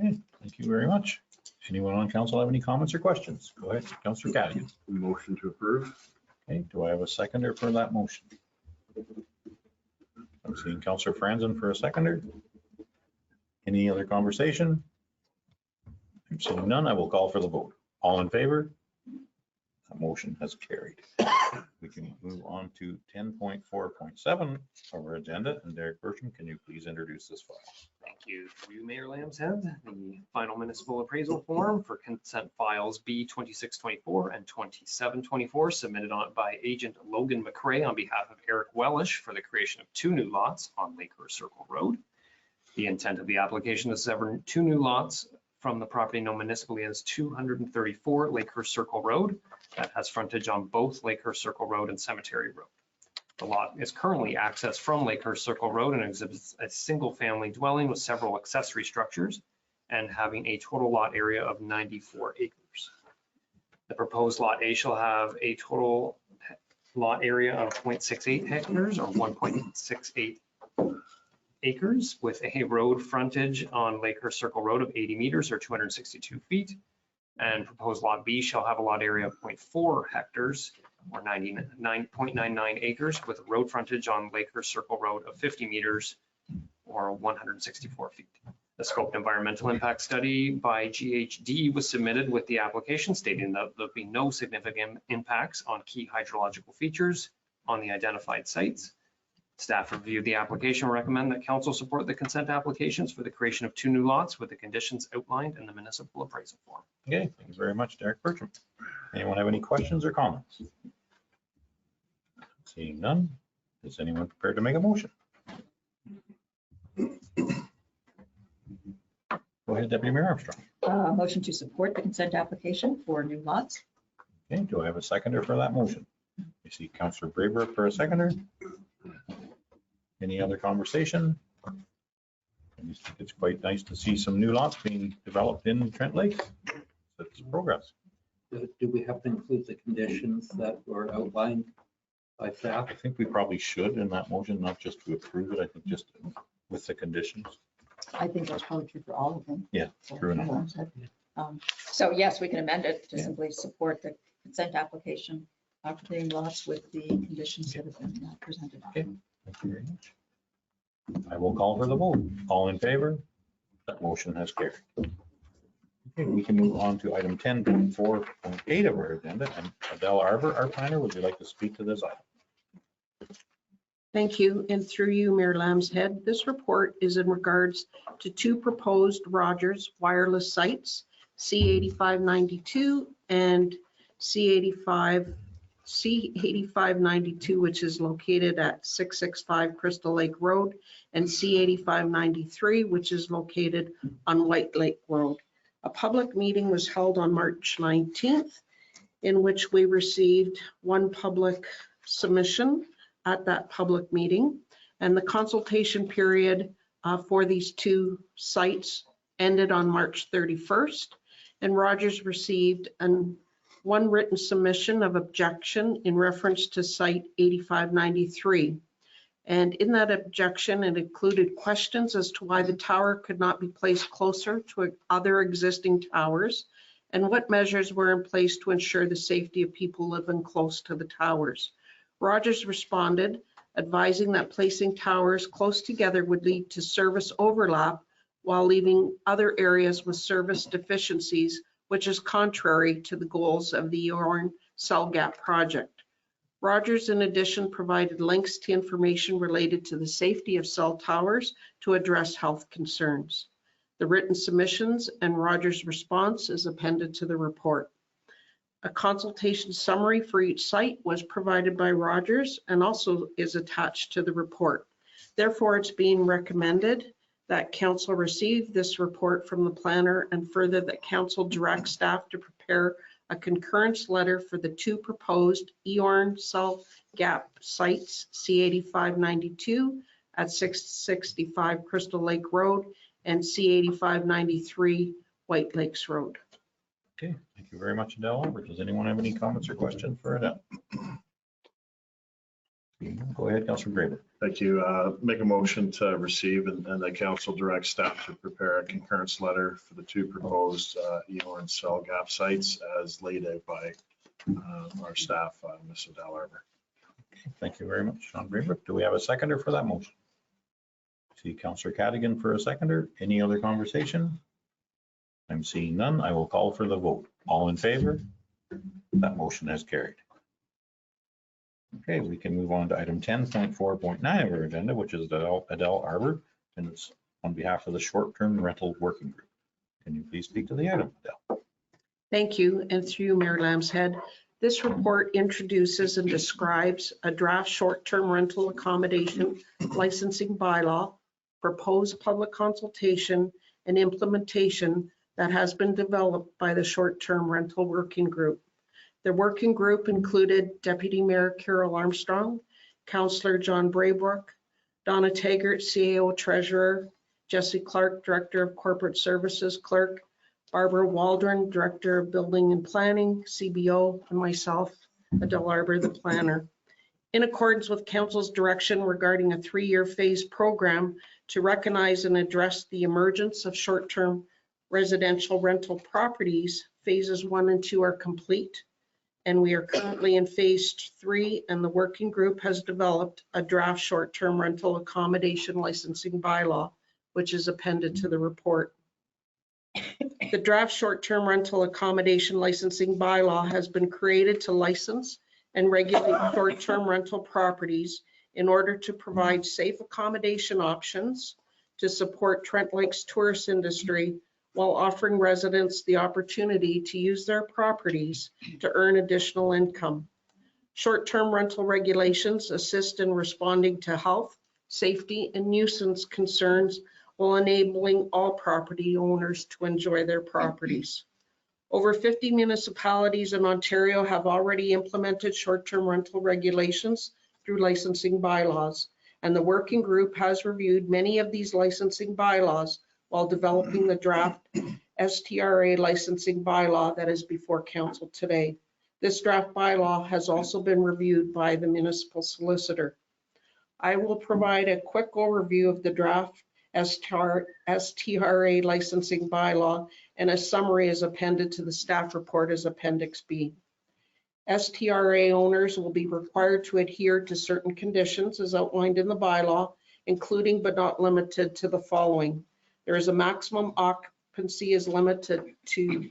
Okay, thank you very much. Anyone on council have any comments or questions? Go ahead, Councilor Cadigan. Motion to approve. Okay, do I have a seconder for that motion? I'm seeing Councillor Franzen for a seconder. Any other conversation? I'm seeing none. I will call for the vote. All in favor? That motion has carried. We can move on to 10.4.7 of our agenda. And Derek Bertram, can you please introduce this file? Thank you. Through Mayor Lambshead, the final municipal appraisal form for consent files B 2624 and 2724 submitted by agent Logan McRae on behalf of Eric Wellish for the creation of 2 new lots on Lakehurst Circle Road. The intent of the application is to sever 2 new lots from the property known municipally as 234 Lakehurst Circle Road that has frontage on both Lakehurst Circle Road and Cemetery Road. The lot is currently accessed from Lakehurst Circle Road and exhibits a single-family dwelling with several accessory structures and having a total lot area of 94 acres. The proposed Lot A shall have a total lot area of 0.68 hectares or 1.68 acres with a road frontage on Lakehurst Circle Road of 80 meters or 262 feet. And proposed Lot B shall have a lot area of 0.4 hectares or 99.99 acres with a road frontage on Lakehurst Circle Road of 50 meters or 164 feet. The scoped environmental impact study by GHD was submitted with the application stating that there'll be no significant impacts on key hydrological features on the identified sites. Staff reviewed the application and recommend that council support the consent applications for the creation of 2 new lots with the conditions outlined in the municipal appraisal form. Okay, thank you very much, Derek Bertram. Anyone have any questions or comments? Seeing none, is anyone prepared to make a motion? Go ahead, Deputy Mayor Armstrong. Motion to support the consent application for new lots. Okay, do I have a seconder for that motion? I see Councillor Brayberg for a seconder. Any other conversation? I just think it's quite nice to see some new lots being developed in Trent Lake. That's progress. Do we have to include the conditions that were outlined by staff? I think we probably should in that motion, not just to approve it, I think just with the conditions. I think that's probably true for all of them. Yeah, true enough. So yes, we can amend it to simply support the consent application for the new lots with the conditions that have been presented. Okay. Thank you very much. I will call for the vote. All in favor? That motion has carried. Okay, we can move on to item 10.4.8 of our agenda. And Adele Arbor, our planner, would you like to speak to this item? Thank you. And through you, Mayor Lambshead, this report is in regards to 2 proposed Rogers wireless sites, C8592 and C8592, which is located at 665 Crystal Lake Road, and C8593, which is located on White Lake Road. A public meeting was held on March 19th, in which we received 1 public submission at that public meeting. And the consultation period for these 2 sites ended on March 31st. And Rogers received 1 written submission of objection in reference to site 8593. And in that objection, it included questions as to why the tower could not be placed closer to other existing towers and what measures were in place to ensure the safety of people living close to the towers. Rogers responded, advising that placing towers close together would lead to service overlap while leaving other areas with service deficiencies, which is contrary to the goals of the Eorn Cell Gap project. Rogers, in addition, provided links to information related to the safety of cell towers to address health concerns. The written submissions and Rogers' response is appended to the report. A consultation summary for each site was provided by Rogers and also is attached to the report. Therefore, it's being recommended that council receive this report from the planner and further that council direct staff to prepare a concurrence letter for the 2 proposed Eorn Cell Gap sites, C8592 at 665 Crystal Lake Road and C8593 White Lakes Road. Okay, thank you very much, Adele Arbor. Does anyone have any comments or questions for Adele? Go ahead, Councilor Graber. Thank you. Make a motion to receive and the council direct staff to prepare a concurrence letter for the 2 proposed Eorn Cell Gap sites as laid out by our staff, Ms. Adele Arbor. Thank you very much, Sean Greenberg. Do we have a seconder for that motion? See Councillor Cadigan for a seconder. Any other conversation? I'm seeing none. I will call for the vote. All in favor? That motion has carried. Okay, we can move on to item 10.4.9 of our agenda, which is the Adele Arbor, and it's on behalf of the short-term rental working group. Can you please speak to the item, Adele? Thank you, and through you, Mayor Lambshead. This report introduces and describes a draft short-term rental accommodation licensing bylaw, proposed public consultation, and implementation that has been developed by the short-term rental working group. The working group included Deputy Mayor Carol Armstrong, Councillor John Braybrook, Donna Taggart, CAO Treasurer, Jesse Clark, Director of Corporate Services Clerk, Barbara Waldron, Director of Building and Planning, CBO, and myself, Adele Arbor, the planner. In accordance with Council's direction regarding a 3-year phase program to recognize and address the emergence of short-term residential rental properties, phases 1 and 2 are complete, and we are currently in phase 3, and the working group has developed a draft short-term rental accommodation licensing bylaw, which is appended to the report. The draft short-term rental accommodation licensing bylaw has been created to license and regulate short-term rental properties in order to provide safe accommodation options to support Trent Lake's tourist industry while offering residents the opportunity to use their properties to earn additional income. Short-term rental regulations assist in responding to health, safety, and nuisance concerns while enabling all property owners to enjoy their properties. Over 50 municipalities in Ontario have already implemented short-term rental regulations through licensing bylaws, and the working group has reviewed many of these licensing bylaws while developing the draft STRA licensing bylaw that is before council today. This draft bylaw has also been reviewed by the municipal solicitor. I will provide a quick overview of the draft STRA licensing bylaw, and a summary is appended to the staff report as Appendix B. STRA owners will be required to adhere to certain conditions as outlined in the bylaw, including but not limited to the following. There is a maximum occupancy is limited to 2.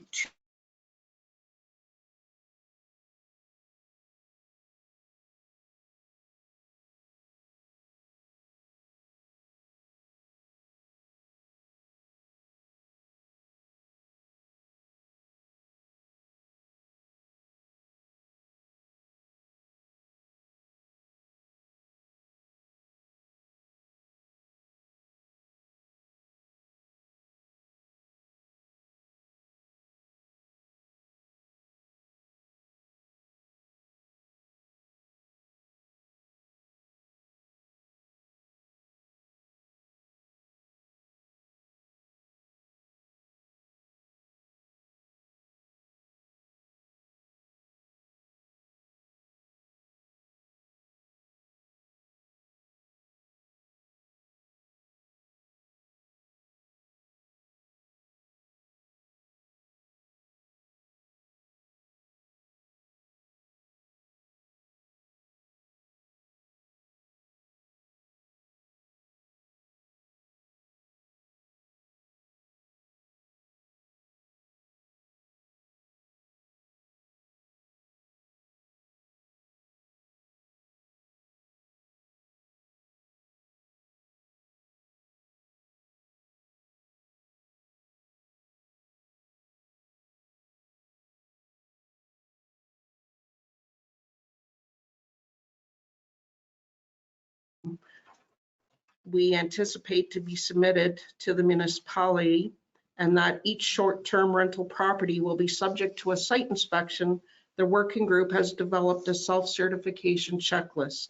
We anticipate to be submitted to the municipality, and that each short-term rental property will be subject to a site inspection. The working group has developed a self-certification checklist,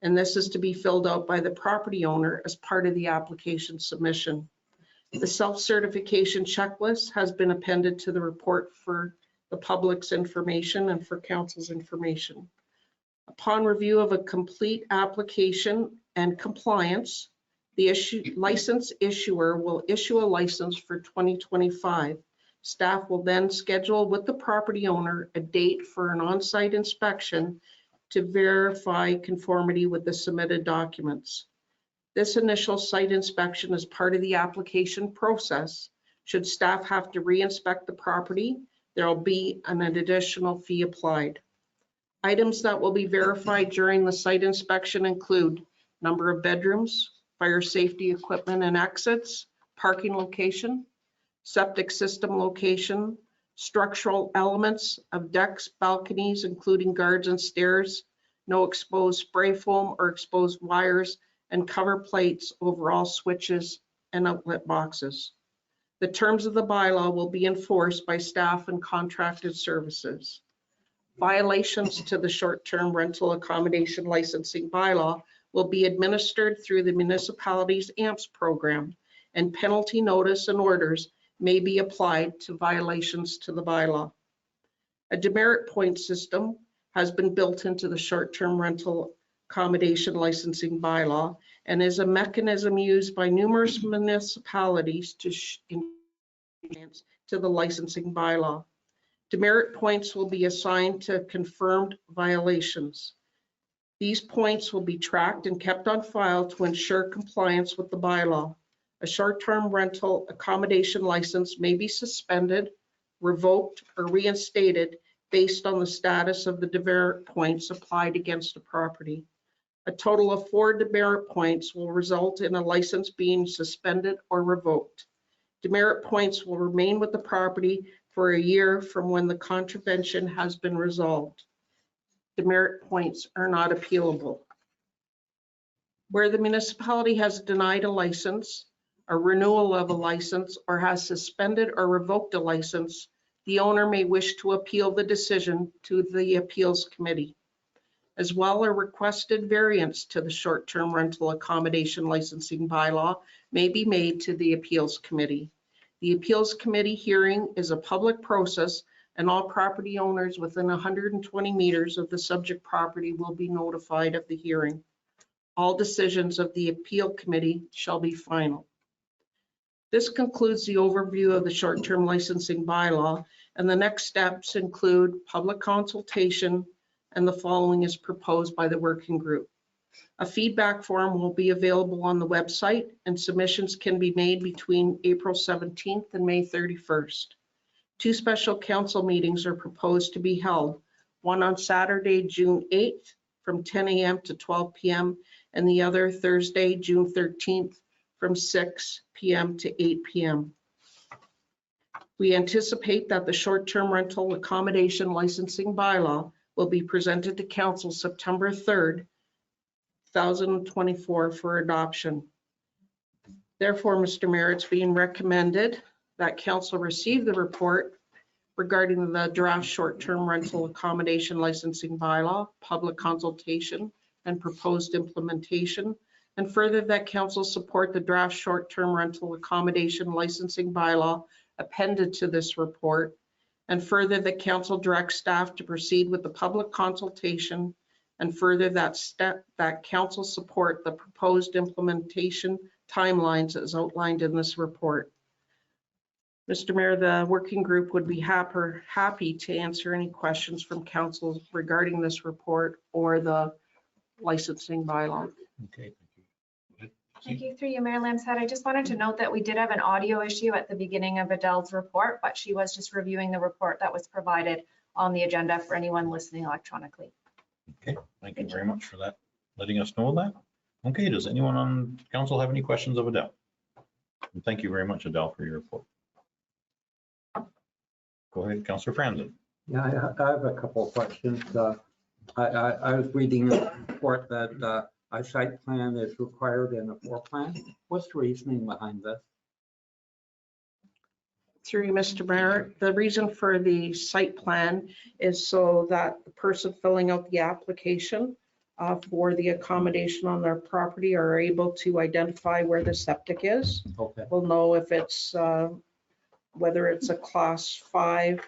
and this is to be filled out by the property owner as part of the application submission. The self-certification checklist has been appended to the report for the public's information and for council's information. Upon review of a complete application and compliance, the license issuer will issue a license for 2025. Staff will then schedule with the property owner a date for an on-site inspection to verify conformity with the submitted documents. This initial site inspection is part of the application process. Should staff have to re-inspect the property, there will be an additional fee applied. Items that will be verified during the site inspection include number of bedrooms, fire safety equipment and exits, parking location, septic system location, structural elements of decks, balconies, including guards and stairs, no exposed spray foam or exposed wires, and cover plates over all switches and outlet boxes. The terms of the bylaw will be enforced by staff and contracted services. Violations to the short-term rental accommodation licensing bylaw will be administered through the municipality's AMPS program, and penalty notice and orders may be applied to violations to the bylaw. A demerit point system has been built into the short-term rental accommodation licensing bylaw and is a mechanism used by numerous municipalities to the licensing bylaw. Demerit points will be assigned to confirmed violations. These points will be tracked and kept on file to ensure compliance with the bylaw. A short-term rental accommodation license may be suspended, revoked, or reinstated based on the status of the demerit points applied against a property. A total of 4 demerit points will result in a license being suspended or revoked. Demerit points will remain with the property for a year from when the contravention has been resolved. Demerit points are not appealable. Where the municipality has denied a license, a renewal of a license, or has suspended or revoked a license, the owner may wish to appeal the decision to the appeals committee. As well, a requested variance to the short-term rental accommodation licensing bylaw may be made to the appeals committee. The appeals committee hearing is a public process, and all property owners within 120 meters of the subject property will be notified of the hearing. All decisions of the appeal committee shall be final. This concludes the overview of the short-term licensing bylaw, and the next steps include public consultation, and the following is proposed by the working group. A feedback form will be available on the website, and submissions can be made between April 17th and May 31st. 2 special council meetings are proposed to be held, one on Saturday, June 8th from 10 a.m. to 12 p.m. and the other Thursday, June 13th from 6 p.m. to 8 p.m. We anticipate that the short-term rental accommodation licensing bylaw will be presented to council September 3rd, 2024 for adoption. Therefore, Mr. Mayor, it's being recommended that council receive the report regarding the draft short-term rental accommodation licensing bylaw, public consultation, and proposed implementation, and further that council support the draft short-term rental accommodation licensing bylaw appended to this report, and further that council directs staff to proceed with the public consultation, and further that council support the proposed implementation timelines as outlined in this report. Mr. Mayor, the working group would be happy to answer any questions from council regarding this report or the licensing bylaw. Okay. Thank you. Through you, Mayor Lamshead. I just wanted to note that we did have an audio issue at the beginning of Adele's report, but she was just reviewing the report that was provided on the agenda for anyone listening electronically. Okay, thank you very much for that, letting us know that. Okay, does anyone on council have any questions of Adele? And thank you very much, Adele, for your report. Go ahead, Councillor Franzen. Yeah, I have a couple of questions. I was reading a report that a site plan is required in a floor plan. What's the reasoning behind this? Through you, Mr. Mayor, the reason for the site plan is so that the person filling out the application for the accommodation on their property are able to identify where the septic is. Okay. We'll know if it's, whether it's a class 5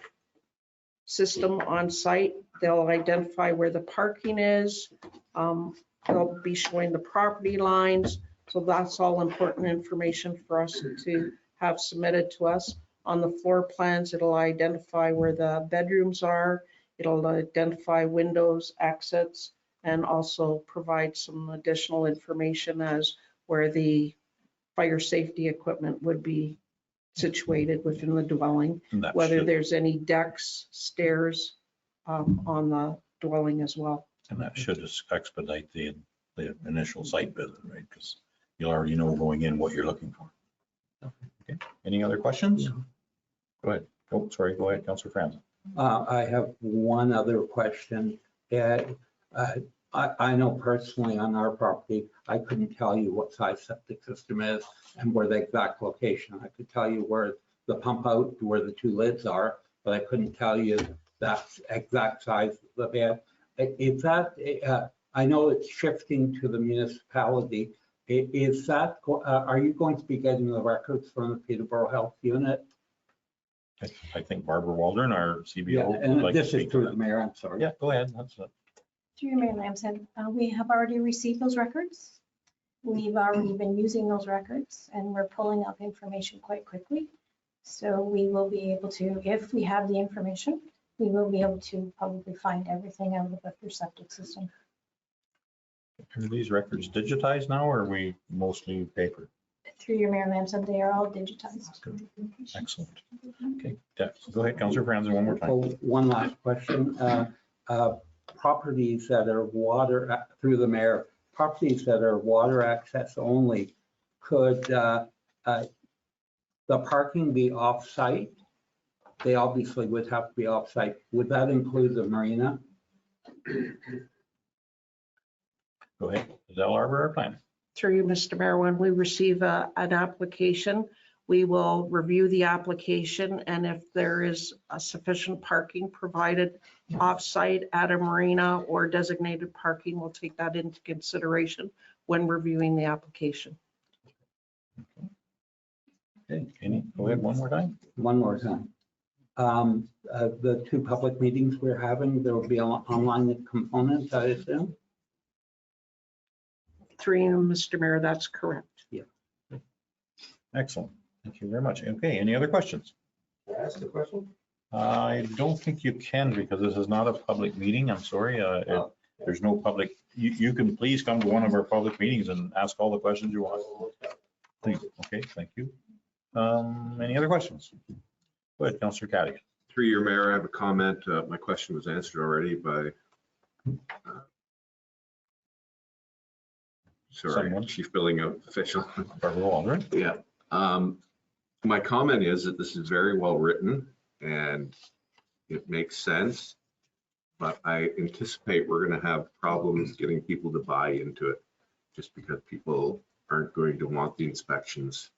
system on site. They'll identify where the parking is. They'll be showing the property lines. So that's all important information for us to have submitted to us. On the floor plans, it'll identify where the bedrooms are It'll identify windows, exits, and also provide some additional information as where the fire safety equipment would be situated within the dwelling, And that whether should- there's any decks, stairs on the dwelling as well. And that should expedite the initial site visit, right? Because you'll already know going in what you're looking for. Okay. Any other questions? Go ahead. Oh, sorry. Go ahead, Councillor Franzen. I have one other question. I know personally on our property, I couldn't tell you what size septic system is and where the exact location. I could tell you where the pump out, where the two lids are, but I couldn't tell you that exact size of the bed. Is that, I know it's shifting to the municipality. Is that, are you going to be getting the records from the Peterborough Health Unit? I think Barbara Waldron, our CBO. Yeah, would and like to this is speak to through that. the mayor, I'm sorry. Yeah, go ahead. That's it. Through your Mayor Lamson, we have already received those records. We've already been using those records and we're pulling up information quite quickly. So we will be able to, if we have the information, we will be able to probably find everything out of your septic system. Are these records digitized now or are we mostly paper? Through your Mayor Lamson, they are all digitized. Excellent. Okay, yeah, so go ahead, Councillor Franzen, one more time. So one last question. Properties that are water, through the mayor, properties that are water access only, could the parking be off-site? They obviously would have to be off-site. Would that include the marina? Go ahead. Is Al Arbor our plan? Through you, Mr. Mayor, when we receive an application, we will review the application, and if there is a sufficient parking provided off-site at a marina or designated parking, we'll take that into consideration when reviewing the application. Okay, go ahead one more time. One more time. The two public meetings we're having, there will be an online component, I assume? Through you, Mr. Mayor, that's correct. Excellent. Thank you very much. Okay, any other questions? Can I ask a question? I don't think you can because this is not a public meeting. I'm sorry. There's no public, you can please come to one of our public meetings and ask all the questions you want. Please. Okay, thank you. Any other questions? Go ahead, Councillor Caddy. Through your mayor, I have a comment. My question was answered already by Someone? Chief Billing Official. Barbara Waldron. Yeah. My comment is that this is very well written and it makes sense, but I anticipate we're going to have problems getting people to buy into it just because people aren't going to want the inspections.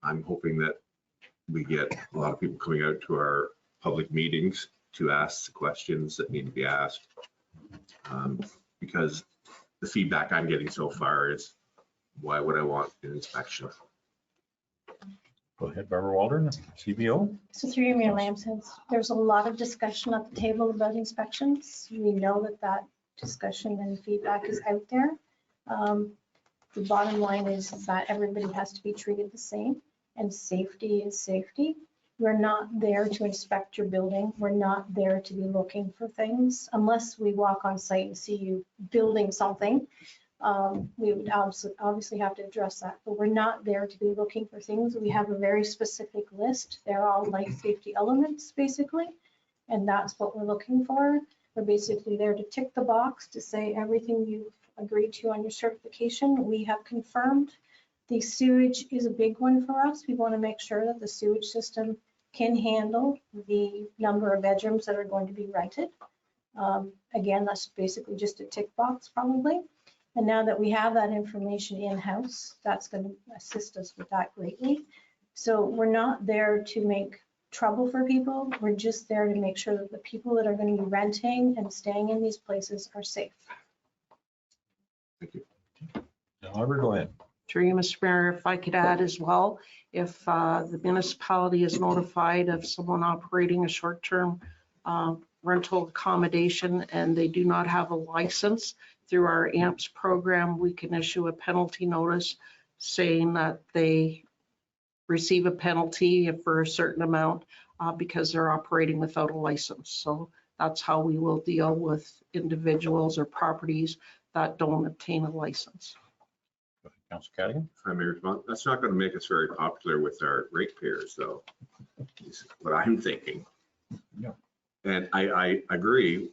I'm hoping that we get a lot of people coming out to our public meetings to ask the questions that need to be asked. Because the feedback I'm getting so far is, why would I want an inspection? Go ahead, Barbara Waldron, CBO. So through your Mayor Lamson, there's a lot of discussion at the table about inspections. We know that that discussion and feedback is out there. The bottom line is that everybody has to be treated the same, and safety is safety. We're not there to inspect your building. We're not there to be looking for things unless we walk on site and see you building something. We would obviously have to address that, but we're not there to be looking for things. We have a very specific list. They're all life safety elements, basically, and that's what we're looking for. We're basically there to tick the box to say everything you've agreed to on your certification, we have confirmed. The sewage is a big one for us. We want to make sure that the sewage system can handle the number of bedrooms that are going to be rented. Again, that's basically just a tick box probably. And now that we have that information in-house, that's going to assist us with that greatly. So we're not there to make trouble for people. We're just there to make sure that the people that are going to be renting and staying in these places are safe. Thank you. Albert, go ahead. Through you, Mr. Mayor, if I could add as well, if the municipality is notified of someone operating a short-term rental accommodation and they do not have a license, through our AMPS program, we can issue a penalty notice saying that they receive a penalty for a certain amount because they're operating without a license. So that's how we will deal with individuals or properties that don't obtain a license. Councilor Cadigan? If I may respond, that's not going to make us very popular with our ratepayers, though, is what I'm thinking. Yeah. And I agree,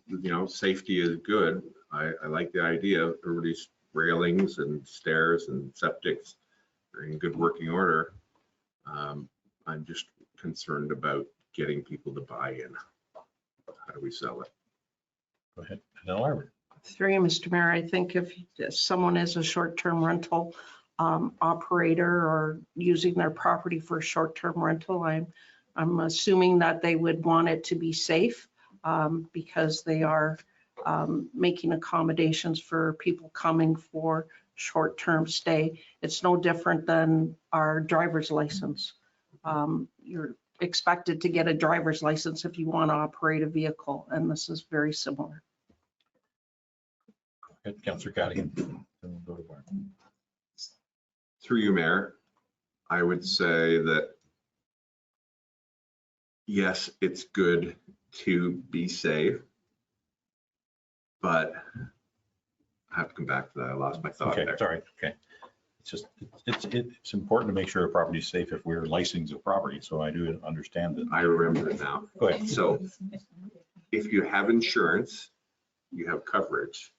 safety is good. I like the idea of everybody's railings and stairs and septics are in good working order. I'm just concerned about getting people to buy in. How do we sell it? Go ahead. Janelle Arbor. Through you, Mr. Mayor, I think if someone is a short-term rental operator or using their property for short-term rental, I'm assuming that they would want it to be safe because they are making accommodations for people coming for short-term stay. It's no different than our driver's license. You're expected to get a driver's license if you want to operate a vehicle, and this is very similar. Councilor Cadigan. Then we'll go to Barb. Through you, Mayor, I would say that, yes, it's good to be safe, but I have to come back to that. I lost my thought Okay, there. sorry. Okay. It's just, it's important to make sure a property is safe if we're licensing a property. So I do understand that. I remember it now. Go ahead. So if you have insurance, you have coverage.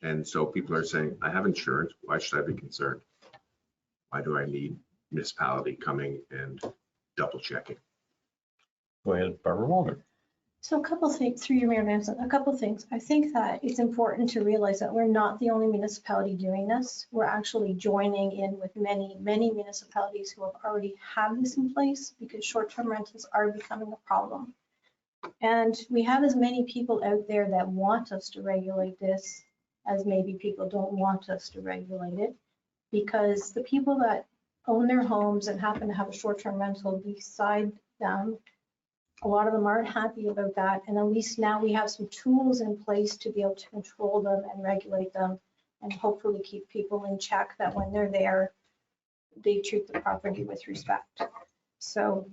And so people are saying, I have insurance, why should I be concerned? Why do I need municipality coming and double checking? Go ahead, Barbara Waldron. So a couple things, through your Mayor Manson, a couple things. I think that it's important to realize that we're not the only municipality doing this. We're actually joining in with many, many municipalities who have already had this in place because short-term rentals are becoming a problem. And we have as many people out there that want us to regulate this as maybe people don't want us to regulate it. Because the people that own their homes and happen to have a short-term rental beside them, a lot of them aren't happy about that. And at least now we have some tools in place to be able to control them and regulate them and hopefully keep people in check that when they're there, they treat the property with respect. So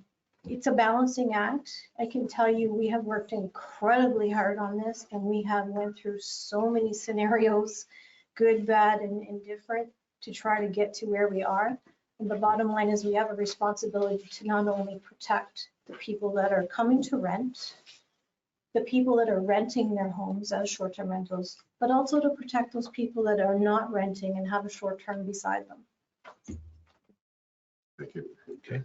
it's a balancing act. I can tell you, we have worked incredibly hard on this and we have went through so many scenarios, good, bad, and indifferent, to try to get to where we are. And the bottom line is we have a responsibility to not only protect the people that are coming to rent, the people that are renting their homes as short-term rentals, but also to protect those people that are not renting and have a short-term beside them. Thank you. Okay.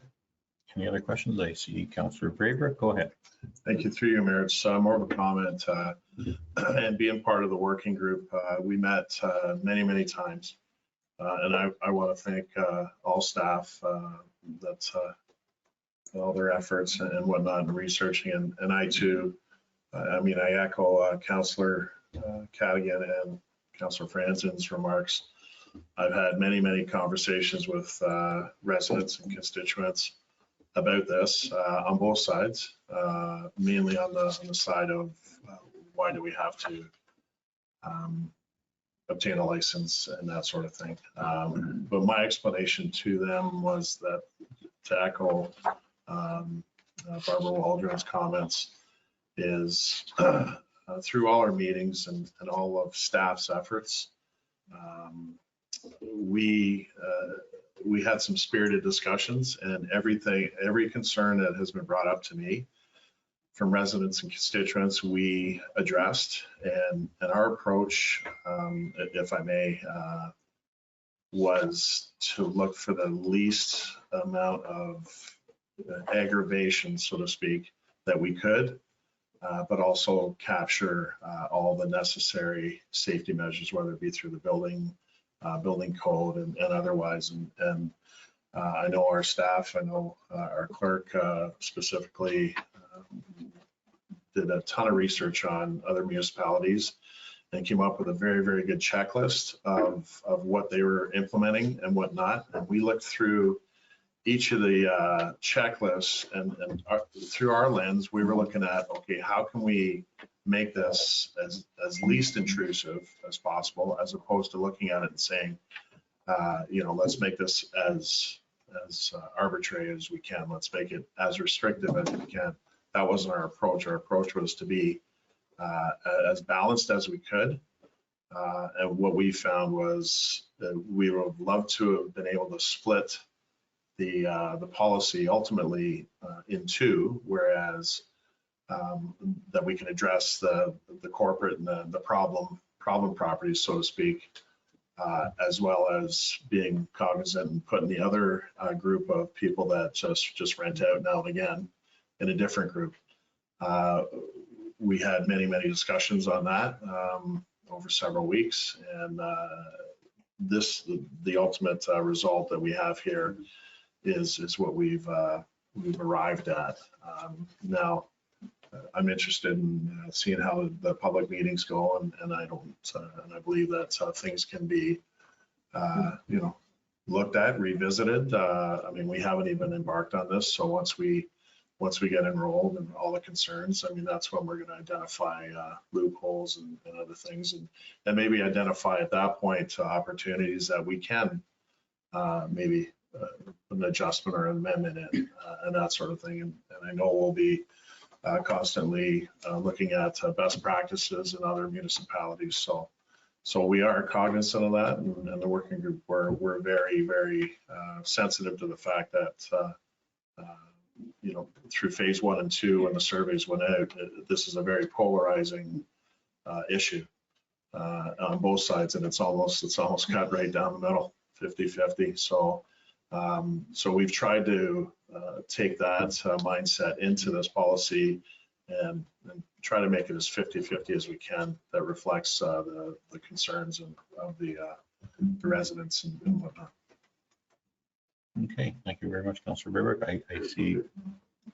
Any other questions? I see Councilor Braybrook. Go ahead. Thank you. Through your Mayor, it's more of a comment and being part of the working group. We met many, many times. And I want to thank all staff that's all their efforts and whatnot in researching. And I too, I echo Councillor Cadigan and Councillor Franzen's remarks. I've had many, many conversations with residents and constituents about this on both sides, mainly on the side of why do we have to obtain a license and that sort of thing. But my explanation to them was that, to echo Barbara Waldron's comments, is through all our meetings and all of staff's efforts, we had some spirited discussions, and every concern that has been brought up to me from residents and constituents, we addressed, and our approach, if I may, was to look for the least amount of aggravation, so to speak, that we could, but also capture all the necessary safety measures, whether it be through the building code and otherwise. And I know our staff, I know our clerk specifically did a ton of research on other municipalities and came up with a very, very good checklist of what they were implementing and what not. And we looked through each of the checklists, and through our lens, we were looking at, okay, how can we make this as least intrusive as possible, as opposed to looking at it and saying, let's make this as arbitrary as we can. Let's make it as restrictive as we can. That wasn't our approach. Our approach was to be as balanced as we could. And what we found was that we would have loved to have been able to split the policy ultimately in two, whereas that we can address the corporate and the problem properties, so to speak, as well as being cognizant and putting the other group of people that just rent out now and again in a different group. We had many discussions on that over several weeks, and the ultimate result that we have here is what we've arrived at. Now, I'm interested in seeing how the public meetings go, and I believe that things can be, looked at, revisited. I mean, we haven't even embarked on this, so once we get enrolled and all the concerns, I mean, that's when we're going to identify loopholes and other things, and maybe identify at that point opportunities that we can maybe an adjustment or an amendment in, and that sort of thing. And I know we'll be constantly looking at best practices in other municipalities. So we are cognizant of that, and the working group, we're very sensitive to the fact that through phase 1 and 2, when the surveys went out, this is a very polarizing issue on both sides, and it's almost cut right down the middle, 50-50. So we've tried to take that mindset into this policy and try to make it as 50-50 as we can, that reflects the concerns of the residents and whatnot. Okay, thank you very much, Councillor Braybrooke. I see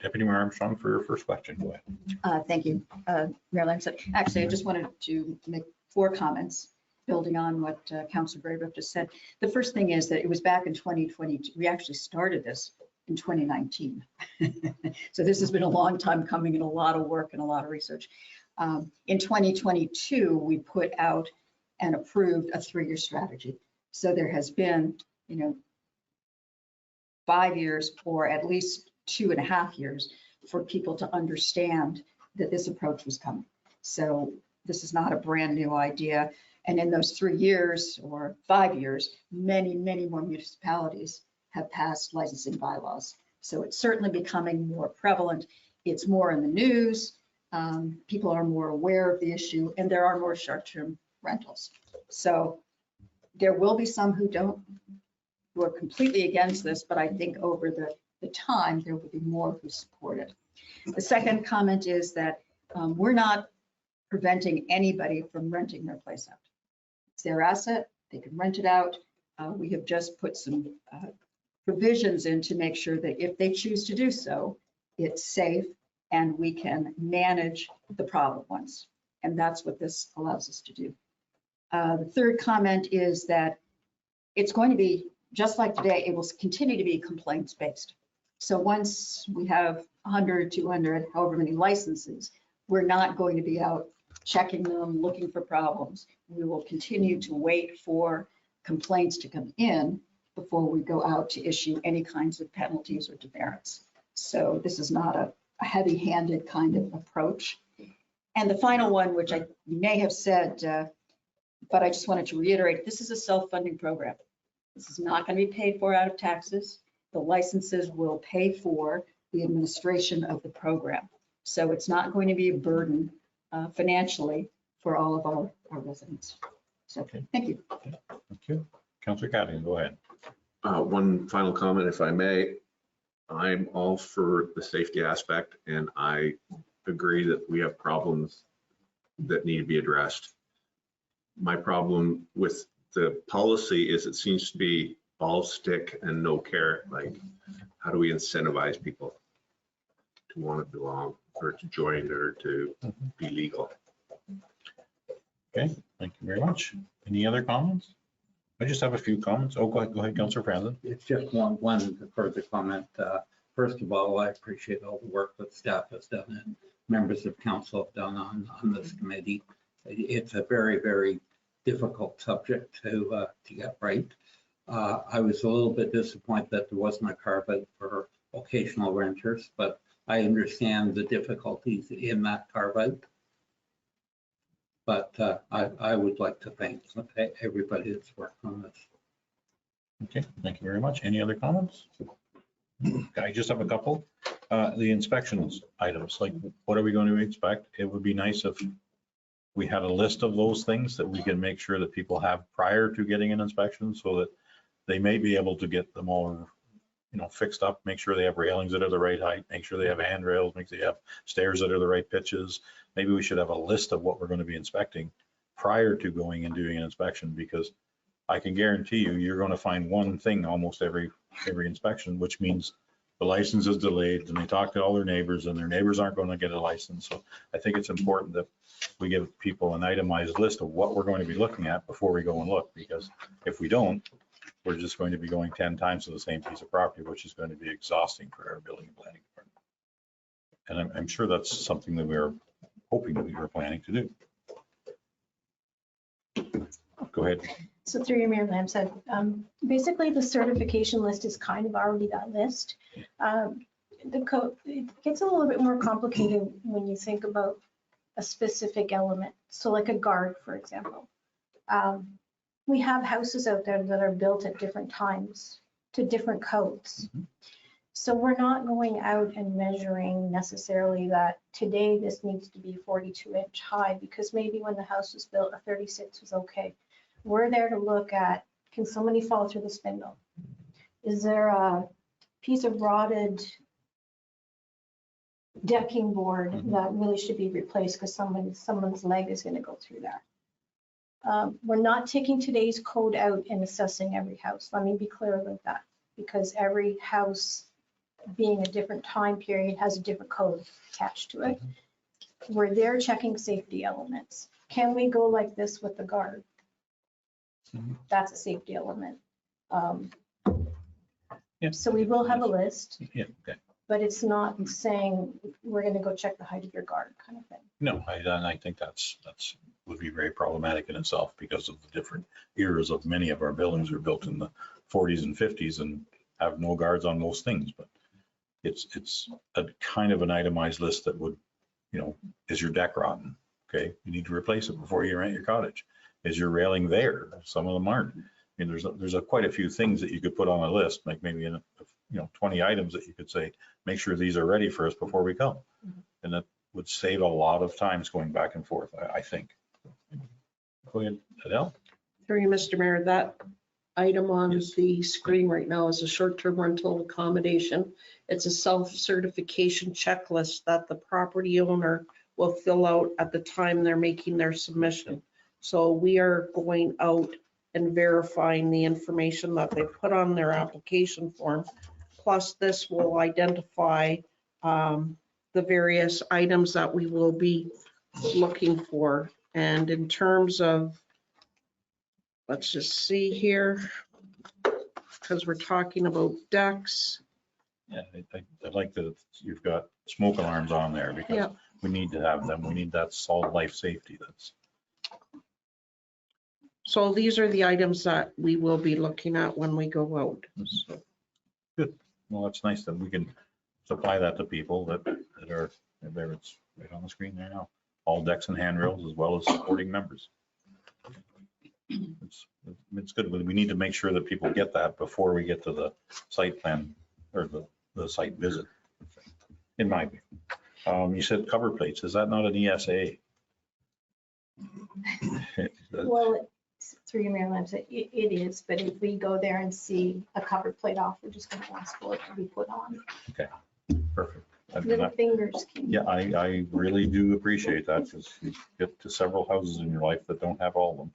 Deputy Mayor Armstrong for your first question. Go ahead. Thank you, Mayor Lamson. Actually, I just wanted to make 4 comments building on what Councillor Braybrooke just said. The first thing is that it was back in 2020. We actually started this in 2019. So this has been a long time coming, and a lot of work and a lot of research. In 2022, we put out and approved a 3-year strategy. So there has been, 5 years or at least 2.5 years for people to understand that this approach was coming. So this is not a brand new idea. And in those 3 years or 5 years, many more municipalities have passed licensing bylaws. So it's certainly becoming more prevalent. It's more in the news. People are more aware of the issue, and there are more short-term rentals. So there will be some who are completely against this, but I think over the time, there will be more who support it. The second comment is that we're not preventing anybody from renting their place out. It's their asset, they can rent it out. We have just put some provisions in to make sure that if they choose to do so, it's safe and we can manage the problem ones. And that's what this allows us to do. The third comment is that it's going to be, just like today, it will continue to be complaints based. So once we have 100, 200, however many licenses, we're not going to be out checking them, looking for problems. We will continue to wait for complaints to come in before we go out to issue any kinds of penalties or demerits. So this is not a heavy-handed kind of approach. And the final one, which I may have said, but I just wanted to reiterate, this is a self-funding program. This is not going to be paid for out of taxes. The licenses will pay for the administration of the program. So it's not going to be a burden financially for all of our residents. So, Okay. Thank you. Thank you. Councillor Cadigan, go ahead. One final comment, if I may. I'm all for the safety aspect, and I agree that we have problems that need to be addressed. My problem with the policy is it seems to be all stick and no carrot. Like, how do we incentivize people to want to belong or to join or to be legal? Okay, thank you very much. Any other comments? I just have a few comments. Oh, go ahead, Councillor Franzen. It's just one further comment. First of all, I appreciate all the work that staff has done and members of council have done on this committee. It's a very difficult subject to get right. I was a little bit disappointed that there wasn't a carve out for occasional renters, but I understand the difficulties in that carve out. But I would like to thank everybody that's worked on this. Okay, thank you very much. Any other comments? I just have a couple. The inspections items, like what are we going to expect? It would be nice if we had a list of those things that we can make sure that people have prior to getting an inspection so that they may be able to get them all, fixed up, make sure they have railings that are the right height, make sure they have handrails, make sure they have stairs that are the right pitches. Maybe we should have a list of what we're going to be inspecting prior to going and doing an inspection, because I can guarantee you, you're going to find one thing almost every inspection, which means the license is delayed and they talk to all their neighbors and their neighbors aren't going to get a license. So I think it's important that we give people an itemized list of what we're going to be looking at before we go and look, because if we don't, we're just going to be going 10 times to the same piece of property, which is going to be exhausting for our building and planning department. And I'm sure that's something that we're hoping that we were planning to do. Go ahead. So through your Mayor Lamb said, basically the certification list is kind of already that list. The code, it gets a little bit more complicated when you think about a specific element. So like a guard, for example. We have houses out there that are built at different times to different codes. So we're not going out and measuring necessarily that today this needs to be 42-inch high, because maybe when the house was built, a 36 was okay. We're there to look at, can somebody fall through the spindle? Is there a piece of rotted decking board that really should be replaced because someone's leg is going to go through there? We're not taking today's code out and assessing every house. Let me be clear about that, because every house being a different time period has a different code attached to it. We're there checking safety elements. Can we go like this with the guard? That's a safety element. So we will have a list, Yeah, okay. but it's not saying we're going to go check the height of your guard kind of thing. No, I think that's would be very problematic in itself, because of the different eras of many of our buildings were built in the 40s and 50s and have no guards on most things. But it's a kind of an itemized list that would, is your deck rotten? Okay, you need to replace it before you rent your cottage. Is your railing there? Some of them aren't. I mean, there's quite a few things that you could put on a list, like maybe 20 items that you could say, make sure these are ready for us before we come. And that would save a lot of times going back and forth, I think. Go ahead, Adele. Through you, Mr. Mayor, that item on Yes. the screen right now is a short-term rental accommodation. It's a self-certification checklist that the property owner will fill out at the time they're making their submission. So we are going out and verifying the information that they put on their application form. Plus, this will identify the various items that we will be looking for. And in terms of, let's just see here, because we're talking about decks. Yeah, I like that you've got smoke alarms on there, because Yeah. we need to have them. We need that solid life safety. So these are the items that we will be looking at when we go out. So, Well, it's nice that we can supply that to people that are, there it's right on the screen there now. All decks and handrails, as well as supporting members. It's good. We need to make sure that people get that before we get to the site plan or the site visit, in my view. You said cover plates. Is that not an ESA? Well, through your Mayor Lamb said, it is, but if we go there and see a cover plate off, we're just going to ask for it to be put on. Perfect. Little fingers can. Yeah, I really do appreciate that, because you get to several houses in your life that don't have all of them.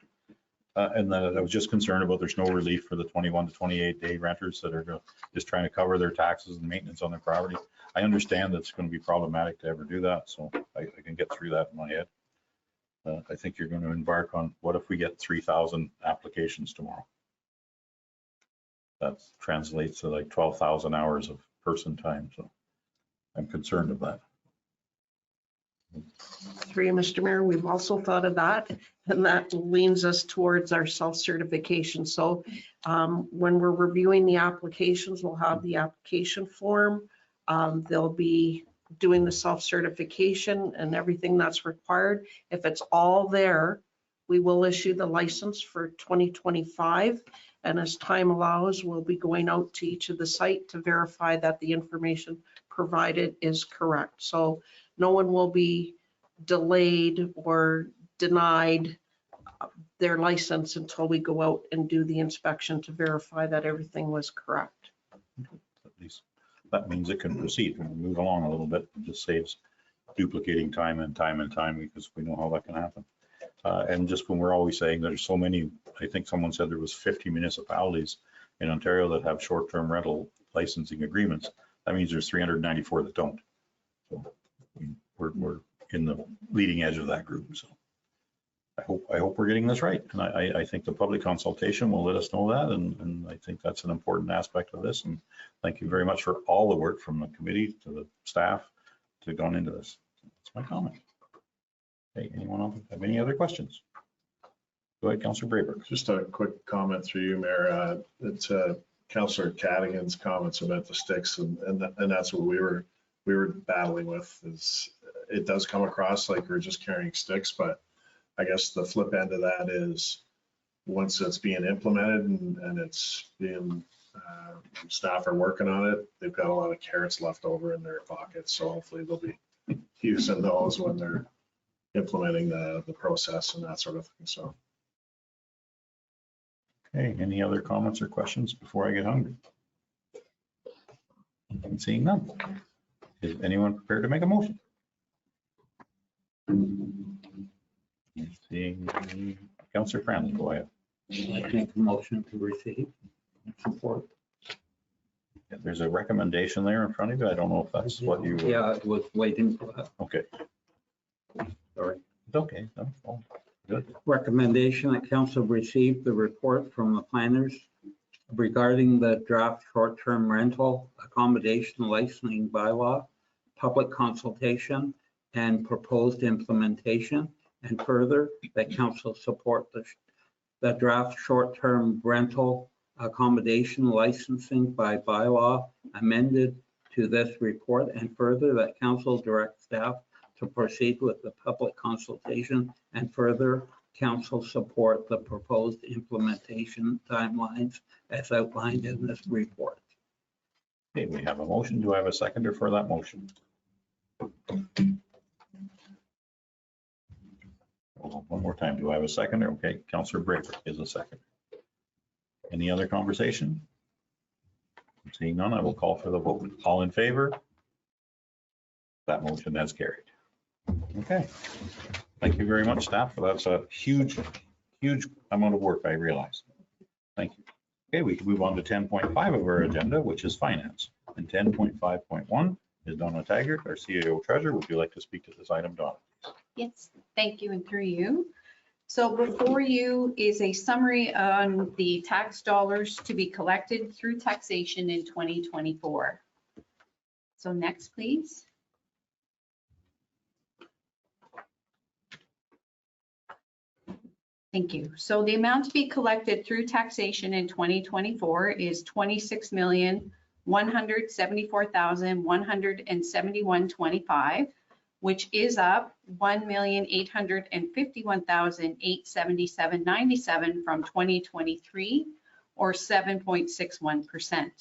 And then I was just concerned about there's no relief for the 21 to 28 day renters that are just trying to cover their taxes and maintenance on their property. I understand that's going to be problematic to ever do that, so I can get through that in my head. I think you're going to embark on, what if we get 3,000 applications tomorrow? That translates to like 12,000 hours of person time, so I'm concerned of that. through you, Mr. Mayor, we've also thought of that, and that leans us towards our self-certification. So when we're reviewing the applications, we'll have the application form. There'll be doing the self-certification and everything that's required. If it's all there, we will issue the license for 2025. And as time allows, we'll be going out to each of the site to verify that the information provided is correct. So no one will be delayed or denied their license until we go out and do the inspection to verify that everything was correct. At least that means it can proceed and move along a little bit. It just saves duplicating time and time and time because we know how that can happen. And just when we're always saying there's so many, I think someone said there was 50 municipalities in Ontario that have short-term rental licensing agreements. That means there's 394 that don't. So we're in the leading edge of that group. So I hope we're getting this right. And I think the public consultation will let us know that. And I think that's an important aspect of this. And thank you very much for all the work from the committee to the staff to gone into this. That's my comment. Hey, anyone else have any other questions? Go ahead, Councillor Brayberg. Just a quick comment through you, Mayor. It's Councillor Cadigan's comments about the sticks, and that's what we were battling with. Is it does come across like we're just carrying sticks, but I guess the flip end of that is once it's being implemented and it's being staff are working on it, they've got a lot of carrots left over in their pockets. So hopefully they'll be using those when they're implementing the process and that sort of thing. So. Okay, any other comments or questions before I get hungry? I'm seeing none. Is anyone prepared to make a motion? Seeing Councillor Cranley, go ahead. I make a motion to receive and support. Yeah, there's a recommendation there in front of you. I don't know if that's what you. Yeah, I was waiting for that. Okay. Sorry. It's okay. No, oh, good. Recommendation that council receive the report from the planners regarding the draft short-term rental accommodation licensing bylaw, public consultation, and proposed implementation. And further, that council support the draft short-term rental accommodation licensing by bylaw amended to this report. And further, that council direct staff to proceed with the public consultation, and further, council support the proposed implementation timelines as outlined in this report. Okay, we have a motion. Do I have a seconder for that motion? Hold on one more time. Do I have a seconder? Okay, Councillor Brayberg is a seconder. Any other conversation? Seeing none, I will call for the vote. All in favor? That motion has carried. Okay. Thank you very much, staff. That's a huge amount of work, I realize. Thank you. Okay, we can move on to 10.5 of our agenda, which is finance. And 10.5.1 is Donna Taggart, our CAO treasurer. Would you like to speak to this item, Donna? Yes, thank you and through you. So before you is a summary on the tax dollars to be collected through taxation in 2024. So next, please. Thank you. So the amount to be collected through taxation in 2024 is $26,174,171.25, which is up $1,851,877.97 from 2023, or 7.61%.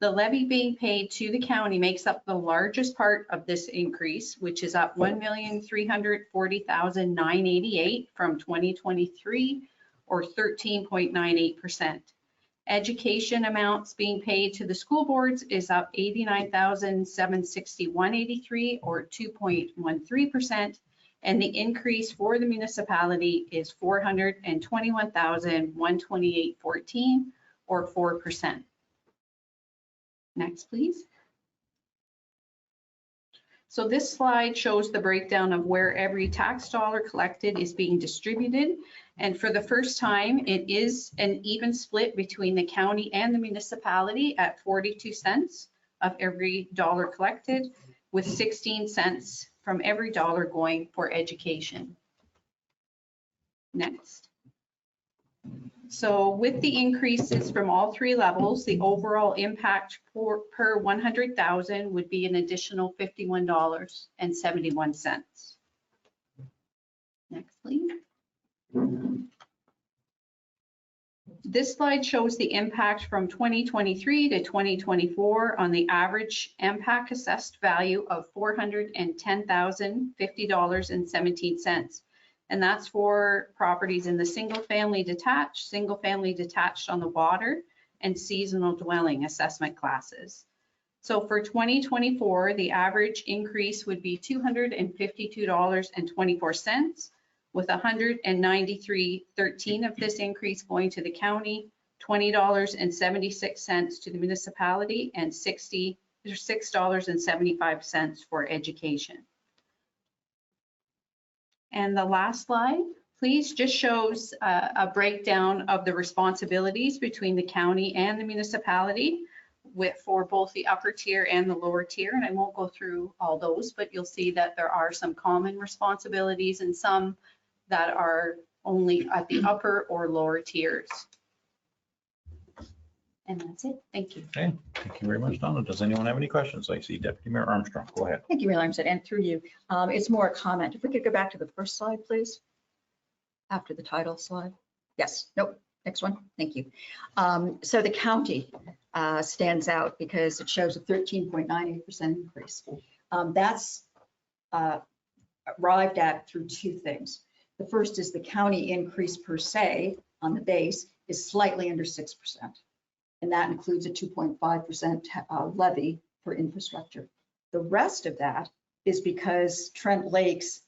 The levy being paid to the county makes up the largest part of this increase, which is up $1,340,988 from 2023, or 13.98%. Education amounts being paid to the school boards is up $89,761.83, or 2.13%. And the increase for the municipality is $421,128.14, or 4%. Next, please. So this slide shows the breakdown of where every tax dollar collected is being distributed. And for the first time, it is an even split between the county and the municipality at 42 cents of every dollar collected, with 16 cents from every dollar going for education. Next. So with the increases from all three levels, the overall impact per 100,000 would be an additional $51.71. Next, please. This slide shows the impact from 2023 to 2024 on the average impact assessed value of $410,050.17. And that's for properties in the single family detached on the water, and seasonal dwelling assessment classes. So for 2024, the average increase would be $252.24, with $193.13 of this increase going to the county, $20.76 to the municipality, and $6.75 for education. And the last slide, please, just shows a breakdown of the responsibilities between the county and the municipality for both the upper tier and the lower tier. And I won't go through all those, but you'll see that there are some common responsibilities and some that are only at the upper or lower tiers. And that's it. Thank you. Okay, thank you very much, Donna. Does anyone have any questions? I see Deputy Mayor Armstrong. Go ahead. Thank you, Mayor Armstead, and through you. It's more a comment. If we could go back to the first slide, please. After the title slide. Yes, nope, next one. Thank you. So the county stands out because it shows a 13.98% increase. That's arrived at through two things. The first is the county increase per se on the base is slightly under 6%. And that includes a 2.5% levy for infrastructure. The rest of that is because Trent Lakes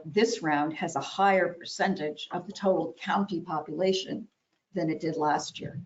this round has a higher percentage of the total county population than it did last year.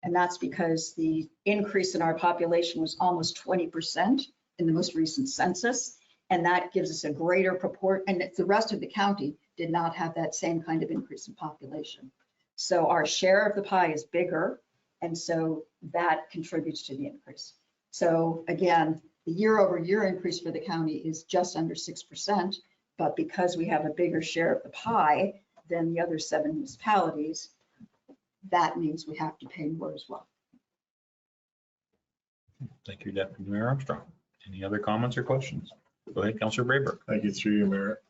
And that's because the increase in our population was almost 20% in the most recent census. And that gives us a greater proportion, and the rest of the county did not have that same kind of increase in population. So our share of the pie is bigger, and so that contributes to the increase. So again, the year-over-year increase for the county is just under 6%, but because we have a bigger share of the pie than the other 7 municipalities, that means we have to pay more as well. Thank you, Deputy Mayor Armstrong. Any other comments or questions? Go ahead, Councillor Brayberg. Thank you, through you, Mayor.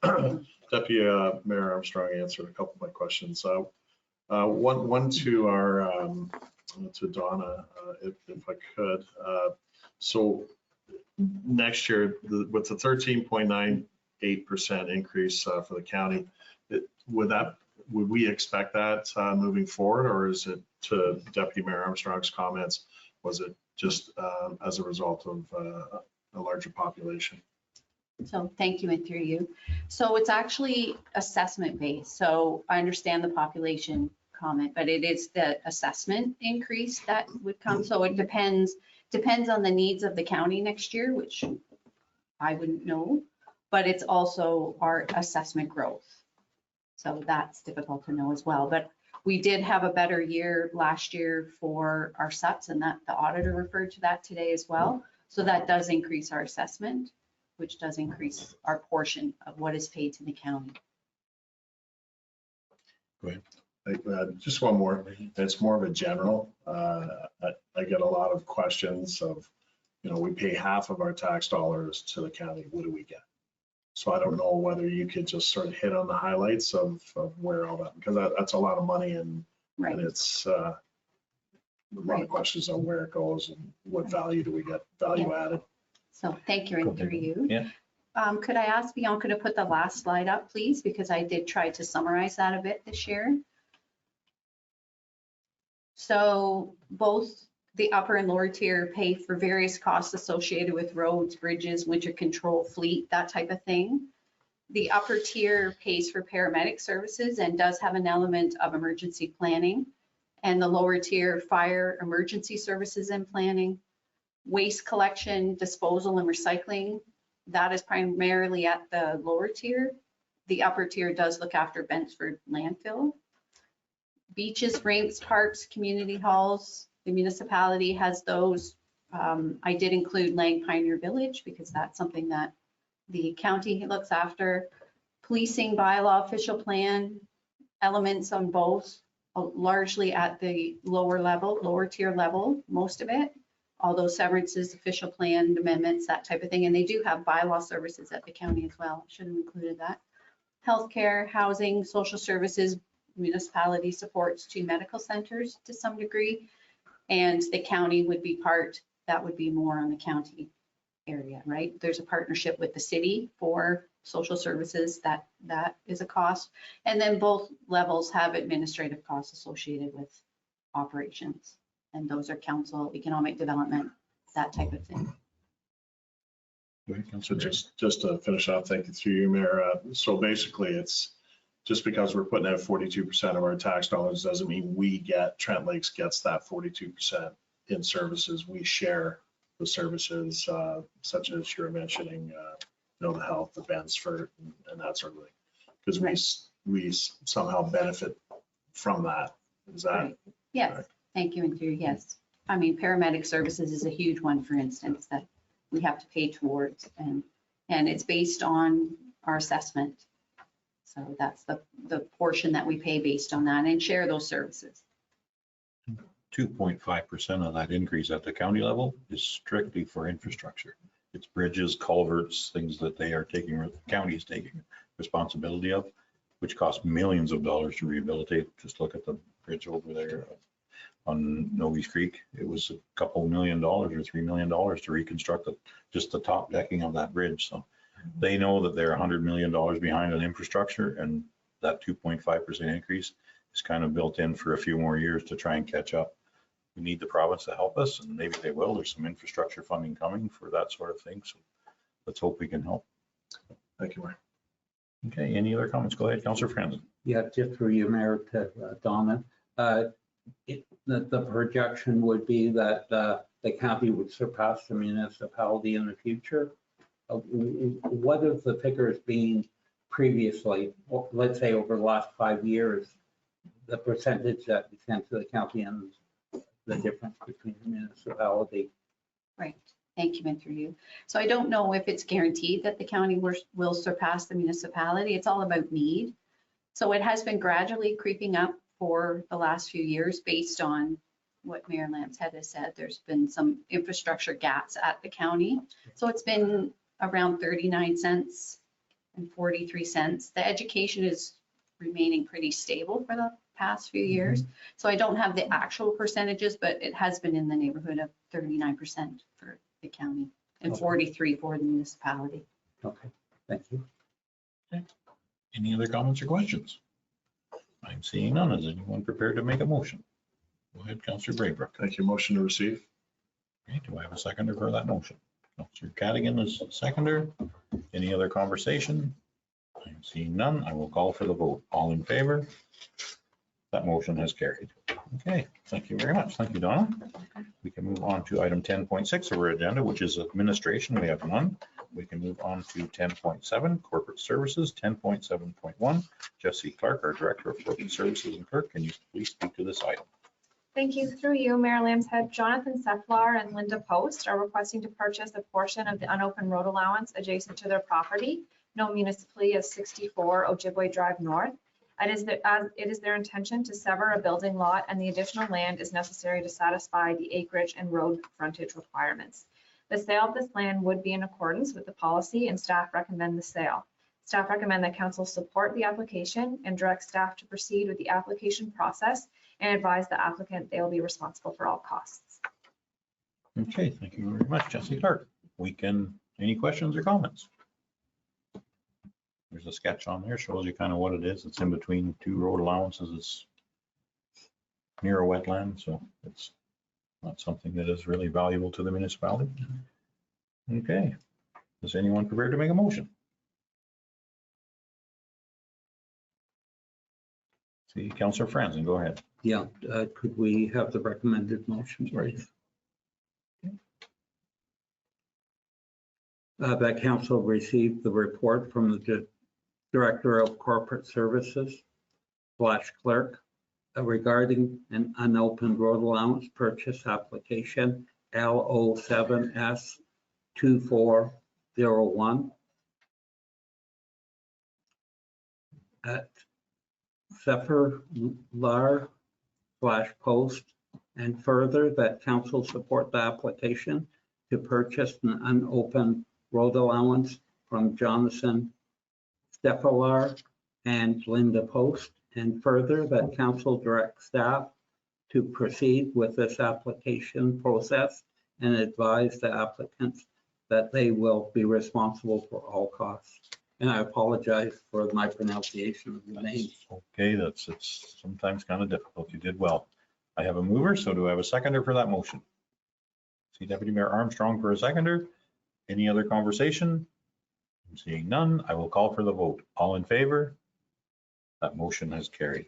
Deputy Mayor Armstrong answered a couple of my questions. One to our to Donna, if I could. So next year, with the 13.98% increase for the county, would we expect that moving forward, or is it, to Deputy Mayor Armstrong's comments, was it just as a result of a larger population? So thank you, and through you. So it's actually assessment based. So I understand the population comment, but it is the assessment increase that would come. So it depends on the needs of the county next year, which I wouldn't know, but it's also our assessment growth. So that's difficult to know as well. But we did have a better year last year for our SUPs, and that the auditor referred to that today as well. So that does increase our assessment, which does increase our portion of what is paid to the county. Go ahead. Just one more. It's more of a general. I get a lot of questions of, we pay half of our tax dollars to the county. What do we get? So I don't know whether you could just sort of hit on the highlights of where all that, because that's a lot of money, and it's a lot of questions on where it goes and what value do we get, value added. So thank you, and through you. Yeah. Could I ask Bianca to put the last slide up, please? Because I did try to summarize that a bit this year. So both the upper and lower tier pay for various costs associated with roads, bridges, winter control, fleet, that type of thing. The upper tier pays for paramedic services and does have an element of emergency planning. And the lower tier, fire, emergency services and planning. Waste collection, disposal, and recycling, that is primarily at the lower tier. The upper tier does look after Bentsford landfill. Beaches, rinks, parks, community halls, the municipality has those. I did include Lang Pioneer Village because that's something that the county looks after. Policing bylaw, official plan, elements on both, largely at the lower level, lower tier level, most of it. Although severances, official plan amendments, that type of thing. And they do have bylaw services at the county as well. Should have included that. Healthcare, housing, social services, municipality supports 2 medical centers to some degree. And the county would be part, that would be more on the county area, right? There's a partnership with the city for social services, that is a cost. And then both levels have administrative costs associated with operations. And those are council, economic development, that type of thing. Go ahead, So Councilor Gray. just to finish off, thank you through you, Mayor. So basically, it's just because we're putting out 42% of our tax dollars doesn't mean Trent Lakes gets that 42% in services. We share the services such as you're mentioning, the health, the Bensford, and that sort of thing. Because we somehow benefit from that. Is that? Right. Yes, Right. thank you, Andrew. Yes. I mean, paramedic services is a huge one, for instance, that we have to pay towards, and it's based on our assessment. So that's the portion that we pay based on that and share those services. 2.5% of that increase at the county level is strictly for infrastructure. It's bridges, culverts, things that they are taking, the county is taking responsibility of, which cost millions of dollars to rehabilitate. Just look at the bridge over there on Novy's Creek. It was a couple $1 million or $3 million to reconstruct just the top decking of that bridge. So they know that they're $100 million behind on infrastructure, and that 2.5% increase is kind of built in for a few more years to try and catch up. We need the province to help us, and maybe they will. There's some infrastructure funding coming for that sort of thing. So let's hope we can help. Thank you, Mayor. Okay, any other comments? Go ahead, Councillor Franzen. Yeah, just through you, Mayor, to Donna. The projection would be that the county would surpass the municipality in the future. What have the figures been previously, let's say over the last 5 years, the percentage that we sent to the county and the difference between the municipality? Right. Thank you, and through you. So I don't know if it's guaranteed that the county will surpass the municipality. It's all about need. So it has been gradually creeping up for the last few years based on what Mayor Lanshead has said. There's been some infrastructure gaps at the county. So it's been around 39 cents and 43 cents. The education is remaining pretty stable for the past few years. So I don't have the actual percentages, but it has been in the neighborhood of 39% for the county and 43 for the municipality. Okay, thank you. Any other comments or questions? I'm seeing none. Is anyone prepared to make a motion? Go ahead, Councillor Braybrook. Thank you. Motion to receive. Okay, do I have a seconder for that motion? Councillor Cadigan is seconder. Any other conversation? I'm seeing none. I will call for the vote. All in favor? That motion has carried. Okay, thank you very much. Thank you, Donna. We can move on to item 10.6 of our agenda, which is administration. We have none. We can move on to 10.7, corporate services, 10.7.1. Jesse Clark, our Director of Corporate Services and Clerk, can you please speak to this item? Thank you. Through you, Mayor Lanshead, Jonathan Seflar and Linda Post are requesting to purchase a portion of the unopened road allowance adjacent to their property, known municipally as 64 Ojibwe Drive North. It is their intention to sever a building lot, and the additional land is necessary to satisfy the acreage and road frontage requirements. The sale of this land would be in accordance with the policy, and staff recommend the sale. Staff recommend that council support the application and direct staff to proceed with the application process and advise the applicant they will be responsible for all costs. Okay, thank you very much, Jesse Clark. Any questions or comments? There's a sketch on there, shows you kind of what it is. It's in between 2 road allowances. It's near a wetland, so it's not something that is really valuable to the municipality. Okay, is anyone prepared to make a motion? See, Councillor Franzen, go ahead. Yeah, could we have the recommended motion, please? That council received the report from the Director of Corporate Services / Clerk regarding an unopened road allowance purchase application L07S2401 at Seflar post. And further, that council support the application to purchase an unopened road allowance from Jonathan Stefalar and Linda Post. And further, that council direct staff to proceed with this application process and advise the applicants that they will be responsible for all costs. And I apologize for my pronunciation of the name. Okay, it's sometimes kind of difficult. You did well. I have a mover, so do I have a seconder for that motion? See Deputy Mayor Armstrong for a seconder. Any other conversation? I'm seeing none. I will call for the vote. All in favor? That motion has carried.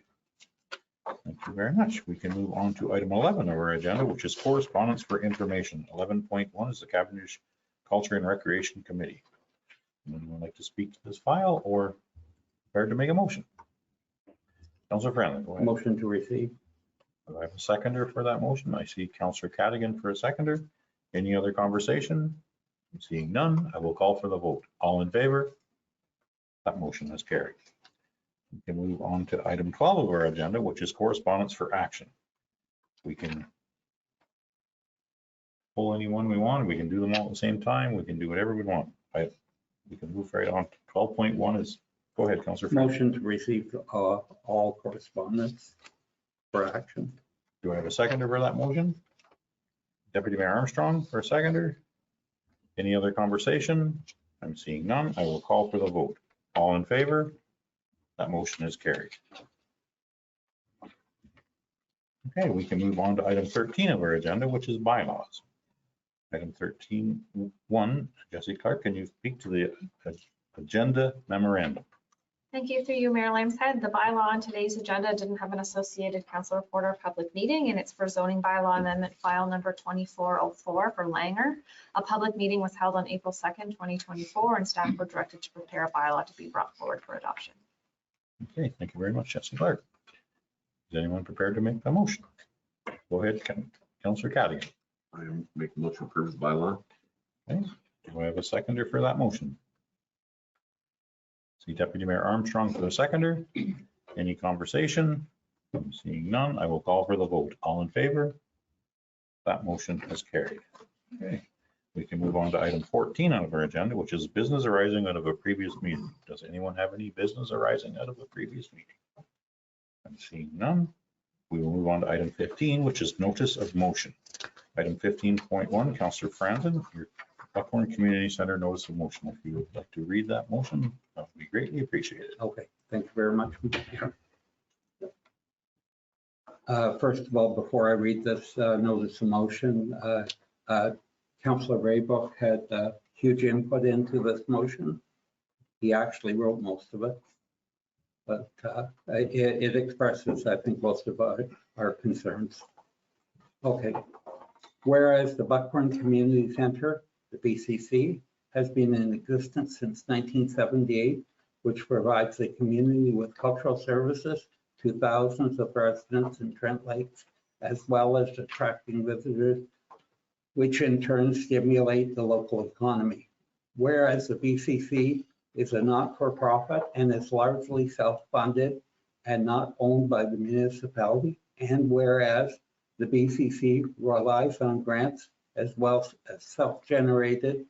Thank you very much. We can move on to item 11 of our agenda, which is correspondence for information. 11.1 is the Cavendish Culture and Recreation Committee. Anyone would like to speak to this file or prepared to make a motion? Councilor Franlin, go ahead. Motion to receive. Do I have a seconder for that motion? I see Councilor Cadigan for a seconder. Any other conversation? I'm seeing none. I will call for the vote. All in favor? That motion has carried. We can move on to item 12 of our agenda, which is correspondence for action. We can pull anyone we want. We can do them all at the same time. We can do whatever we want. We can move right on. 12.1 is, go ahead, Councilor Franlin. Motion to receive all correspondence for action. Do I have a seconder for that motion? Deputy Mayor Armstrong for a seconder. Any other conversation? I'm seeing none. I will call for the vote. All in favor? That motion is carried. Okay, we can move on to item 13 of our agenda, which is bylaws. Item 13.1, Jesse Clark, can you speak to the agenda memorandum? Thank you. Through you, Mayor Lamshead. The bylaw on today's agenda didn't have an associated council report or public meeting, and it's for zoning bylaw amendment file number 2404 for Langer. A public meeting was held on April 2nd, 2024, and staff were directed to prepare a bylaw to be brought forward for adoption. Okay, thank you very much, Jesse Clark. Is anyone prepared to make the motion? Go ahead, Councilor Cadigan. I make a motion to approve the bylaw. Okay. Do I have a seconder for that motion? See Deputy Mayor Armstrong for the seconder. Any conversation? I'm seeing none. I will call for the vote. All in favor? That motion has carried. Okay. We can move on to item 14 on our agenda, which is business arising out of a previous meeting. Does anyone have any business arising out of a previous meeting? I'm seeing none. We will move on to item 15, which is notice of motion. Item 15.1, Councilor Franzen, your Buckhorn Community Center notice of motion. If you would like to read that motion, that would be greatly appreciated. Okay, thank you very much. First of all, before I read this notice of motion, Councilor Raybook had huge input into this motion. He actually wrote most of it, but it expresses, I think, most of our concerns. Okay. Whereas the Buckhorn Community Center, the BCC, has been in existence since 1978, which provides the community with cultural services to thousands of residents in Trent Lakes, as well as attracting visitors, which in turn stimulate the local economy. Whereas the BCC is a not-for-profit and is largely self-funded and not owned by the municipality, and whereas the BCC relies on grants as well as self-generated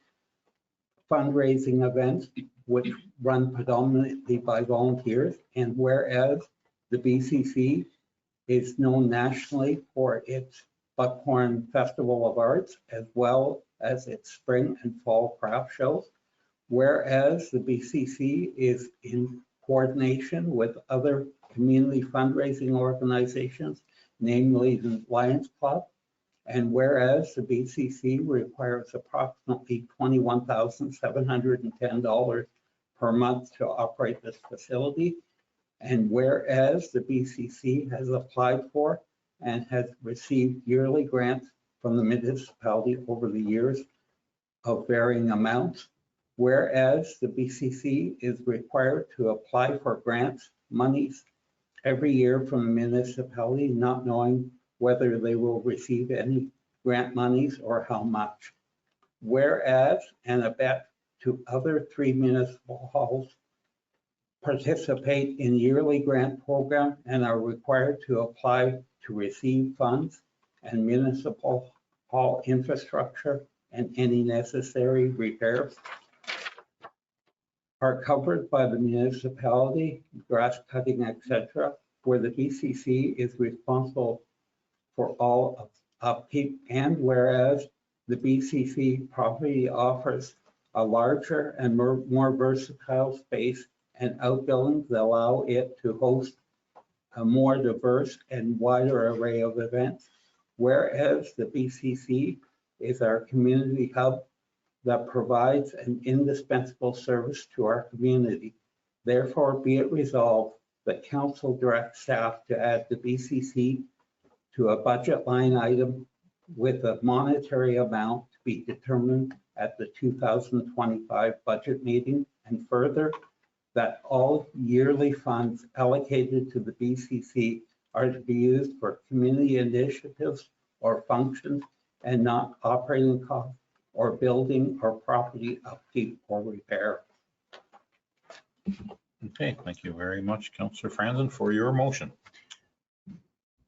fundraising events, which run predominantly by volunteers, and whereas the BCC is known nationally for its Buckhorn Festival of Arts, as well as its spring and fall craft shows, whereas the BCC is in coordination with other community fundraising organizations, namely the Lions Club, and whereas the BCC requires approximately $21,710 per month to operate this facility, and whereas the BCC has applied for and has received yearly grants from the municipality over the years of varying amounts, whereas the BCC is required to apply for grants, monies every year from the municipality, not knowing whether they will receive any grant monies or how much. Whereas, and a bet to other 3 municipal halls participate in yearly grant program and are required to apply to receive funds and municipal hall infrastructure and any necessary repairs are covered by the municipality, grass cutting, etc., where the BCC is responsible for all upkeep, and whereas the BCC property offers a larger and more versatile space and outbuildings that allow it to host a more diverse and wider array of events, whereas the BCC is our community hub that provides an indispensable service to our community. Therefore, be it resolved that council directs staff to add the BCC to a budget line item with a monetary amount to be determined at the 2025 budget meeting, and further, that all yearly funds allocated to the BCC are to be used for community initiatives or functions and not operating costs or building or property upkeep or repair. Okay, thank you very much, Councillor Franzen, for your motion.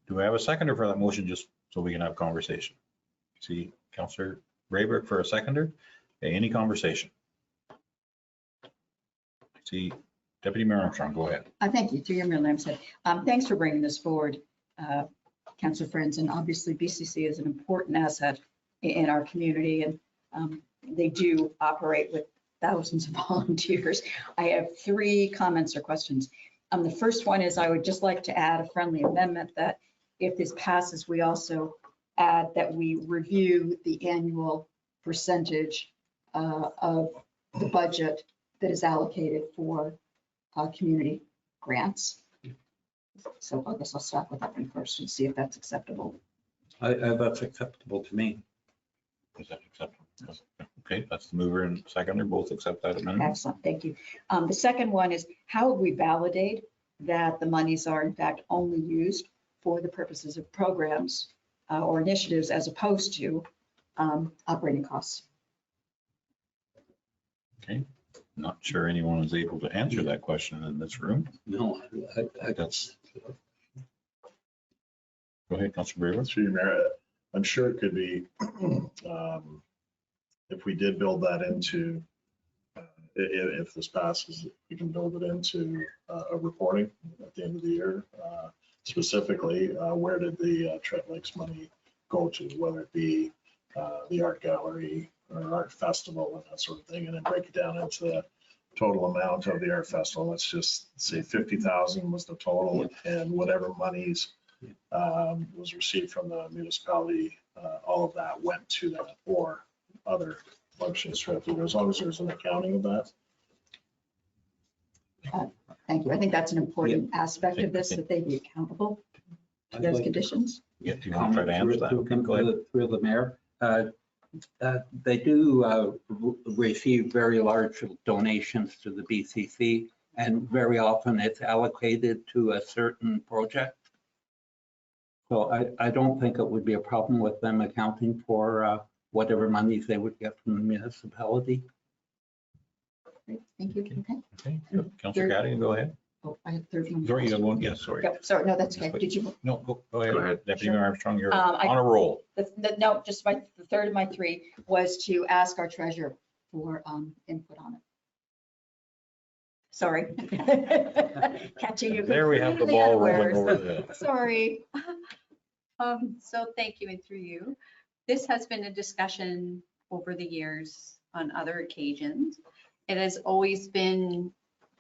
Do I have a seconder for that motion, just so we can have conversation? See Councillor Rayberg for a seconder. Okay, any conversation? See Deputy Mayor Armstrong, go ahead. Thank you, through your Mayor Lamb. Thanks for bringing this forward, Councillor Friends. And obviously BCC is an important asset in our community, and they do operate with thousands of volunteers. I have 3 comments or questions. The first one is I would just like to add a friendly amendment that if this passes, we also add that we review the annual percentage of the budget that is allocated for community grants. So I guess I'll start with that one first and see if that's acceptable. That's acceptable to me. Is that acceptable? Okay, that's the mover and seconder, both accept that amendment. Excellent, thank you. The second one is how would we validate that the monies are in fact only used for the purposes of programs or initiatives as opposed to operating costs? Okay, not sure anyone is able to answer that question in this room. No, That's. Go ahead, Councillor Braver. Through your Mayor, I'm sure it could be, if we did build that into, if this passes, we can build it into a reporting at the end of the year. Specifically, where did the Trent Lakes money go to, whether it be the art gallery or art festival and that sort of thing, and then break it down into the total amount of the art festival. Let's just say 50,000 was the total, and whatever monies was received from the municipality, all of that went to that or other functions throughout the year, as long as there's an accounting of that. Thank you. I think that's an important aspect of this, that they be accountable to those conditions. Yeah, do you want to try to answer that? Okay, go ahead. Through the mayor. They do receive very large donations to the BCC, and very often it's allocated to a certain project. So I don't think it would be a problem with them accounting for whatever monies they would get from the municipality. Great, thank you. Okay. Okay, Councillor Cadigan, go ahead. Oh, I had 30 minutes. Sorry, you have one? Yes, sorry. Yep, sorry, no, that's okay. Did you? No, go ahead. Go ahead. Deputy Sure. Mayor Armstrong, you're I- on a roll. No, just the third of my 3 was to ask our treasurer for input on it. Sorry. Catching you. There we have the completely ball rolling unawares. over there. Sorry. So thank you, and through you. This has been a discussion over the years on other occasions. It has always been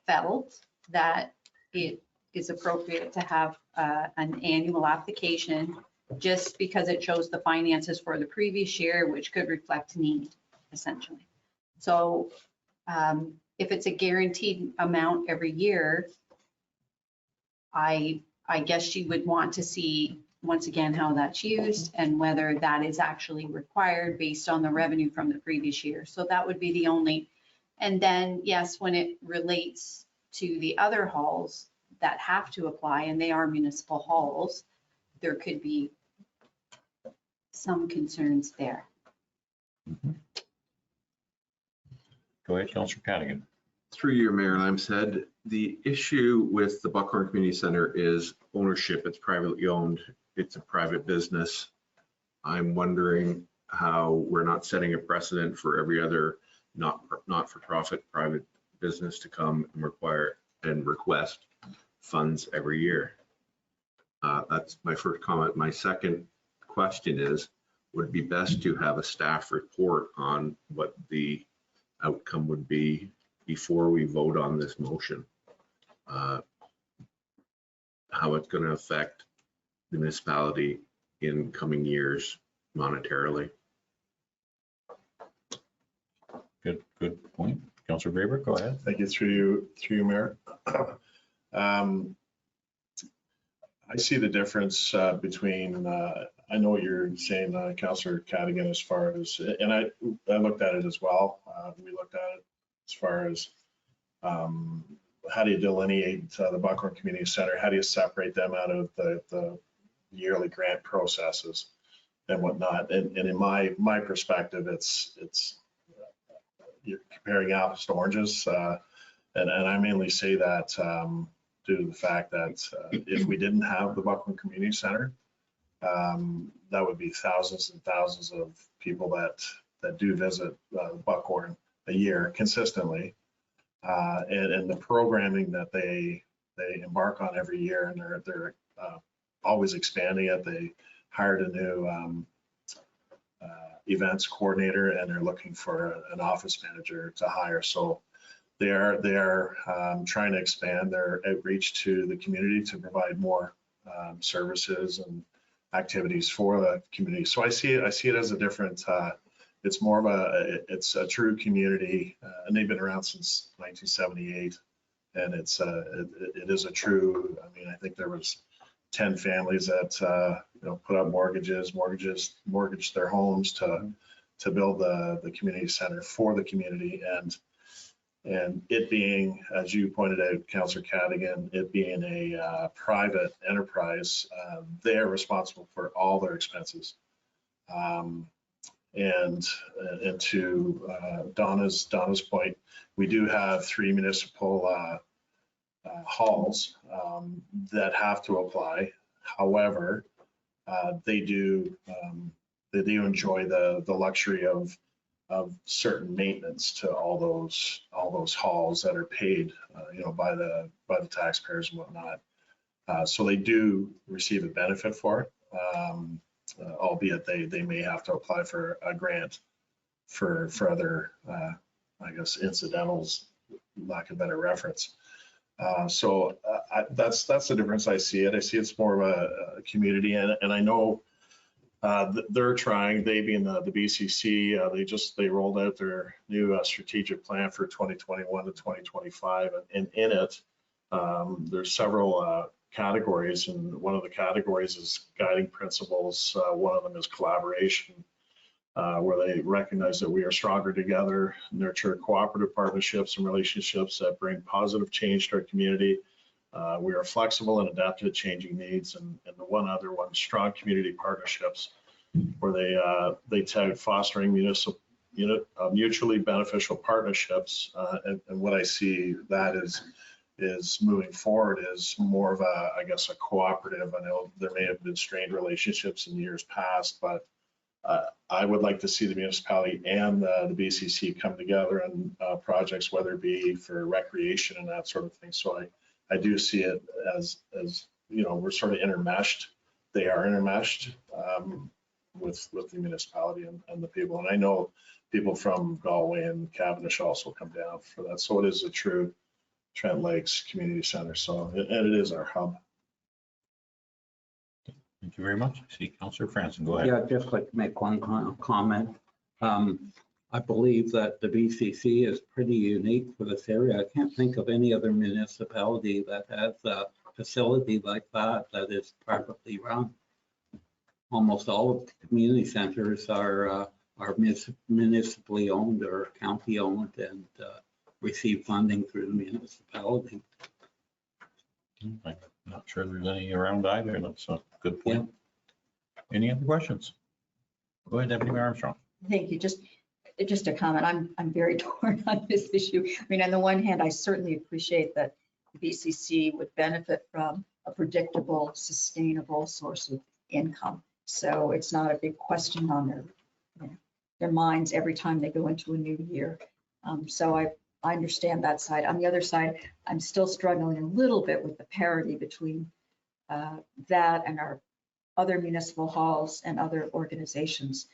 felt that it is appropriate to have an annual application just because it shows the finances for the previous year, which could reflect need, essentially. So if it's a guaranteed amount every year, I guess you would want to see, once again, how that's used and whether that is actually required based on the revenue from the previous year. So that would be the only, and then, yes, when it relates to the other halls that have to apply, and they are municipal halls, there could be some concerns there. Go ahead, Councillor Cadigan. Through your Mayor, I'm said, the issue with the Buckhorn Community Center is ownership. It's privately owned. it's a private business. I'm wondering how we're not setting a precedent for every other not-for-profit private business to come and require and request funds every year. That's my first comment. My second question is, would it be best to have a staff report on what the outcome would be before we vote on this motion? How it's going to affect the municipality in coming years monetarily. Good point. Councillor Graber, go ahead. Thank you, through you, Mayor. I see the difference between, I know what you're saying, Councillor Cadigan, as far as, and I looked at it as well. We looked at it as far as how do you delineate the Buckhorn Community Center? How do you separate them out of the yearly grant processes and whatnot? And in my perspective, it's you're comparing apples to oranges. And I mainly say that due to the fact that if we didn't have the Buckhorn Community Center, that would be thousands and thousands of people that do visit Buckhorn a year consistently. And the programming that they embark on every year, and they're always expanding it. They hired a new events coordinator, and they're looking for an office manager to hire. So they are trying to expand their outreach to the community to provide more services and activities for the community. So I see it as a different. It's more of it's a true community, and they've been around since 1978, and it is a true. I mean, I think there was 10 families that put up mortgaged their homes to build the community center for the community, and it being, as you pointed out, Councillor Cadigan, it being a private enterprise, they're responsible for all their expenses. And to Donna's point, we do have 3 municipal halls that have to apply. However, they do enjoy the luxury of certain maintenance to all those halls that are paid, by the taxpayers and whatnot. So they do receive a benefit for it. Albeit they may have to apply for a grant for other, I guess, incidentals, lack of better reference. So that's the difference I see it. I see it's more of a community, and I know they're trying, they being the BCC, they rolled out their new strategic plan for 2021 to 2025, and in it, there's several categories, and one of the categories is guiding principles. One of them is collaboration, where they recognize that we are stronger together, nurture cooperative partnerships and relationships that bring positive change to our community. We are flexible and adaptive to changing needs, and the other one, strong community partnerships, where they tag fostering mutually beneficial partnerships. And what I see that is moving forward is more of I guess, a cooperative. I know there may have been strained relationships in years past, but I would like to see the municipality and the BCC come together on projects, whether it be for recreation and that sort of thing. So I do see it as we're sort of intermeshed. They are intermeshed with the municipality and the people. And I know people from Galway and Cavendish also come down for that. So it is a true Trent Lakes Community Center. So, and it is our hub. Thank you very much. I see Councillor Franson, go ahead. Yeah, I'd just like to make one comment. I believe that the BCC is pretty unique for this area. I can't think of any other municipality that has a facility like that is privately run. Almost all of the community centers are municipally owned or county owned and receive funding through the municipality. I'm not sure there's any around either. That's a good point. Yeah. Any other questions? Go ahead, Deputy Mayor Armstrong. Thank you. Just a comment. I'm very torn on this issue. I mean, on the one hand, I certainly appreciate that the BCC would benefit from a predictable, sustainable source of income. So it's not a big question on their minds every time they go into a new year. So I understand that side. On the other side, I'm still struggling a little bit with the parity between that and our other municipal halls and other organizations.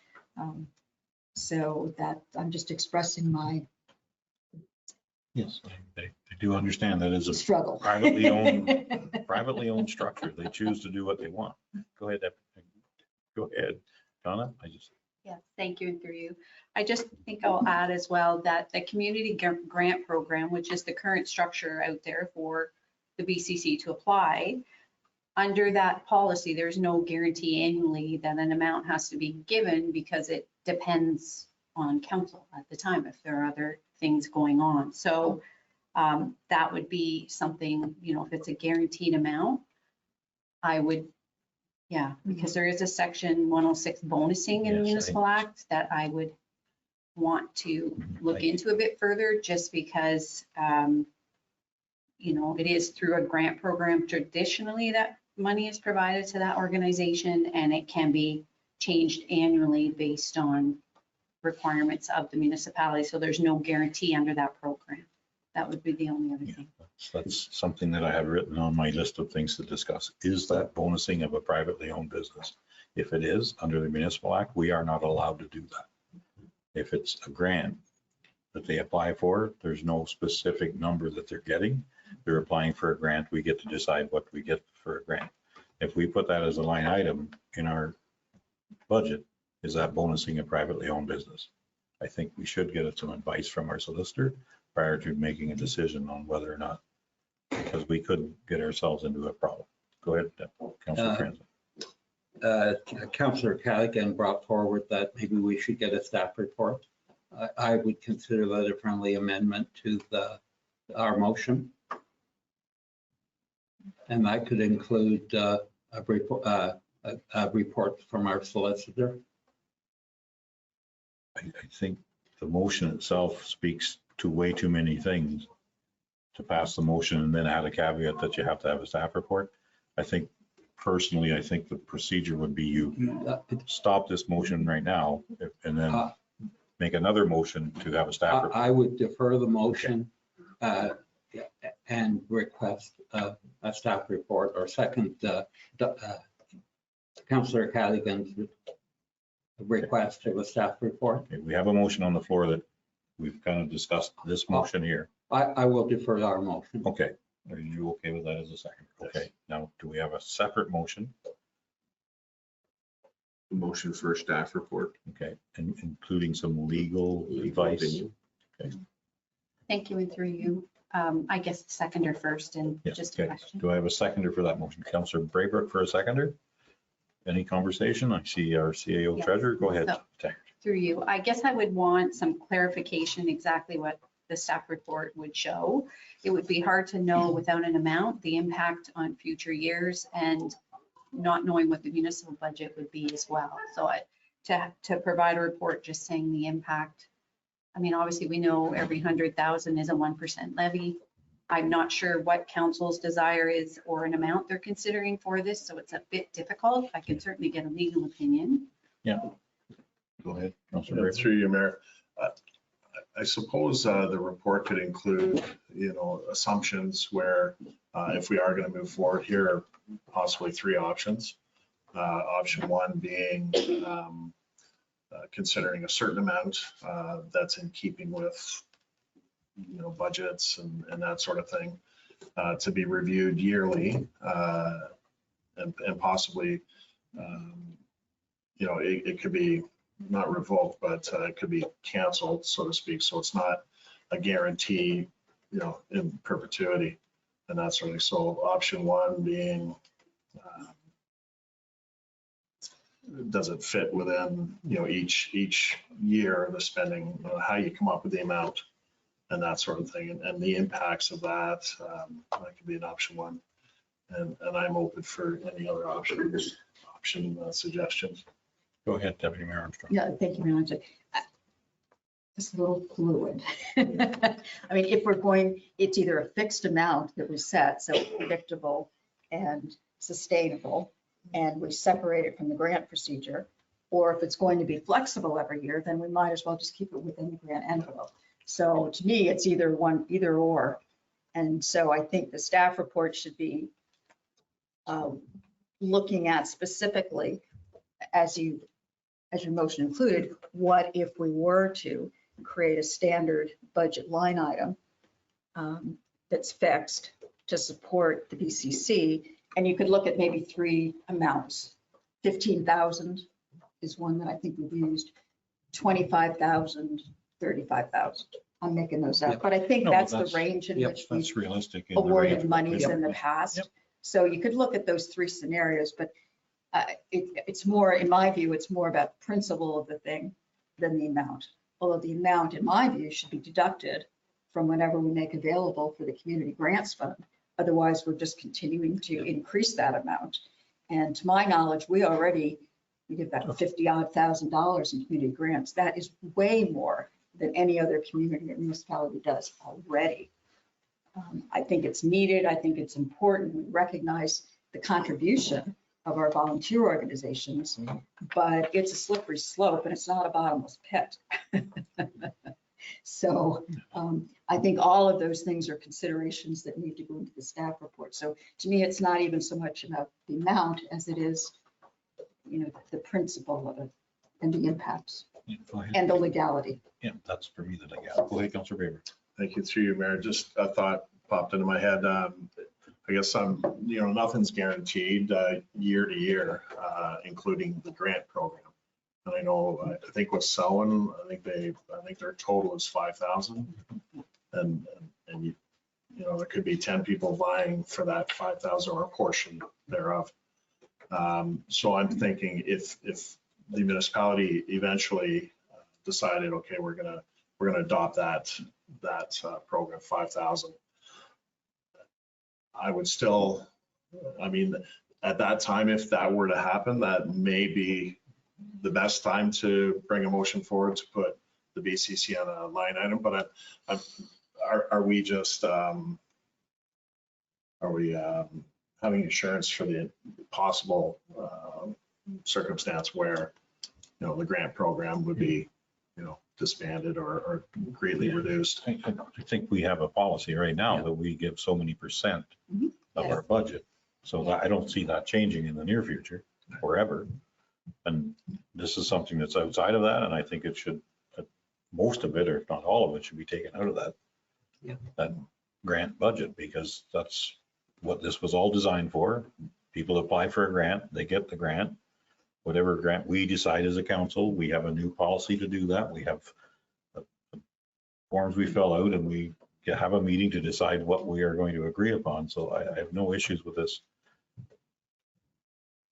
So that I'm just expressing my Yes, they do understand that is a struggle. privately owned structure. They choose to do what they want. Go ahead, go ahead, Donna. Yes, thank you, and through you. I just think I'll add as well that the community grant program, which is the current structure out there for the BCC to apply, under that policy, there's no guarantee annually that an amount has to be given because it depends on council at the time if there are other things going on. So that would be something, if it's a guaranteed amount, I would, because there is a section 106 bonusing in the Yes, Municipal Act that I would want to look into a bit further, just because, it is through a grant program traditionally that money is provided to that organization, and it can be changed annually based on requirements of the municipality. So there's no guarantee under that program. That would be the only other thing. That's something that I have written on my list of things to discuss. Is that bonusing of a privately owned business? If it is, under the Municipal Act, we are not allowed to do that. If it's a grant that they apply for, there's no specific number that they're getting. They're applying for a grant. We get to decide what we get for a grant. If we put that as a line item in our budget, is that bonusing a privately owned business? I think we should get some advice from our solicitor prior to making a decision on whether or not, because we could get ourselves into a problem. Go ahead, Councillor Trent. Councillor Callaghan brought forward that maybe we should get a staff report. I would consider that a friendly amendment to our motion. And that could include a report from our solicitor. I think the motion itself speaks to way too many things to pass the motion and then add a caveat that you have to have a staff report. I think personally, the procedure would be you stop this motion right now and then make another motion to have a staff report. I would defer the motion and request a staff report, or second Councillor Callaghan's request of a staff report. Okay, we have a motion on the floor that we've kind of discussed this motion here. I will defer our motion. Okay, are you okay with that as a second? Okay, now do we have a separate motion? Motion for a staff report. Okay, and including some legal advice. Okay. Thank you, and through you. I guess seconder first, and Yes, just a okay. question. Do I have a seconder for that motion? Councillor Braybrook for a seconder? Any conversation? I see our CAO Yes. treasurer. Go ahead. So- Through you. I guess I would want some clarification exactly what the staff report would show. It would be hard to know without an amount, the impact on future years, and not knowing what the municipal budget would be as well. So to provide a report just saying the impact, obviously we know every 100,000 is a 1% levy. I'm not sure what council's desire is or an amount they're considering for this, so it's a bit difficult. I can certainly get a legal opinion. Yeah. Go ahead, Councillor Braybrook. Through you, Mayor. I suppose the report could include, assumptions where if we are going to move forward, here are possibly three options. Option one being considering a certain amount that's in keeping with, budgets and that sort of thing to be reviewed yearly and possibly, it could be not revoked, but it could be canceled, so to speak. So it's not a guarantee, in perpetuity and that sort of thing. So option one being, does it fit within, each year of the spending, how you come up with the amount and that sort of thing, and the impacts of that, that could be an option one. And I'm open for any other option suggestions. Go ahead, Deputy Mayor Armstrong. Yeah, thank you very much. It's a little fluid. If we're going, it's either a fixed amount that we set, so predictable and sustainable, and we separate it from the grant procedure. Or if it's going to be flexible every year, then we might as well just keep it within the grant envelope. So to me, it's either or. And so I think the staff report should be looking at specifically, as your motion included, what if we were to create a standard budget line item that's fixed to support the BCC, and you could look at maybe 3 amounts. 15,000 is one that I think we've used, 25,000, 35,000. I'm making those up, but I think No, that's the that's- range in yep, which we've That's realistic. in the awarded range. monies Yep. in the past. Yep. So you could look at those 3 scenarios, but it's more, in my view, it's more about the principle of the thing than the amount. Although the amount, in my view, should be deducted from whatever we make available for the community grants fund. Otherwise, we're just continuing to increase that amount. And to my knowledge, we give about 50 odd thousand dollars in community grants. That is way more than any other community or municipality does already. I think it's needed. I think it's important. We recognize the contribution of our volunteer organizations, but it's a slippery slope and it's not a bottomless pit. So I think all of those things are considerations that need to go into the staff report. So to me, it's not even so much about the amount as it is, the principle of it and the impacts Yeah, go ahead. and the legality. Yeah, that's for me that I got. Go ahead, Councilor Baber. Thank you, through you, Mayor. Just a thought popped into my head. I guess nothing's guaranteed year to year, including the grant program. And I know, I think with Selwyn, I think their total is 5,000. And there could be 10 people vying for that 5,000 or a portion thereof. So I'm thinking if the municipality eventually decided, okay, we're gonna adopt that program, 5,000. I would still, at that time, if that were to happen, that may be the best time to bring a motion forward to put the BCC on a line item. But are we just, having insurance for the possible circumstance where, the grant program would be, disbanded or greatly reduced? I think we have a policy right now Yeah. that we give so many percent Mhm. of our budget. So I don't see that changing in the near future forever. And this is something that's outside of that, and I think it should, most of it, or if not all of it, should be taken out of that grant budget, because that's what this was all designed for. People apply for a grant, they get the grant. Whatever grant we decide as a council, we have a new policy to do that. We have forms we fill out, and we have a meeting to decide what we are going to agree upon. So I have no issues with this.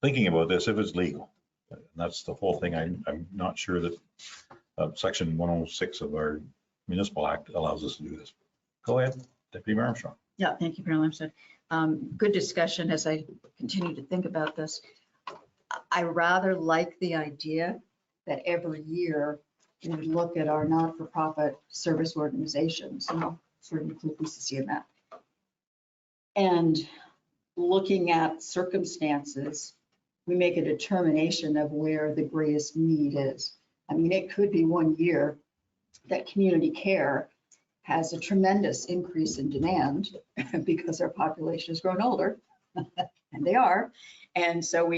Thinking about this, if it's legal, and that's the whole thing. I'm not sure that section 106 of our municipal act allows us to do this. Go ahead, Deputy Mayor Armstrong. Yeah, thank you, Mayor Lamstead. Good discussion as I continue to think about this. I rather like the idea that every year we would look at our not-for-profit service organizations, sort of include BCC in that. And looking at circumstances, we make a determination of where the greatest need is. It could be one year that community care has a tremendous increase in demand because our population has grown older, and they are. And so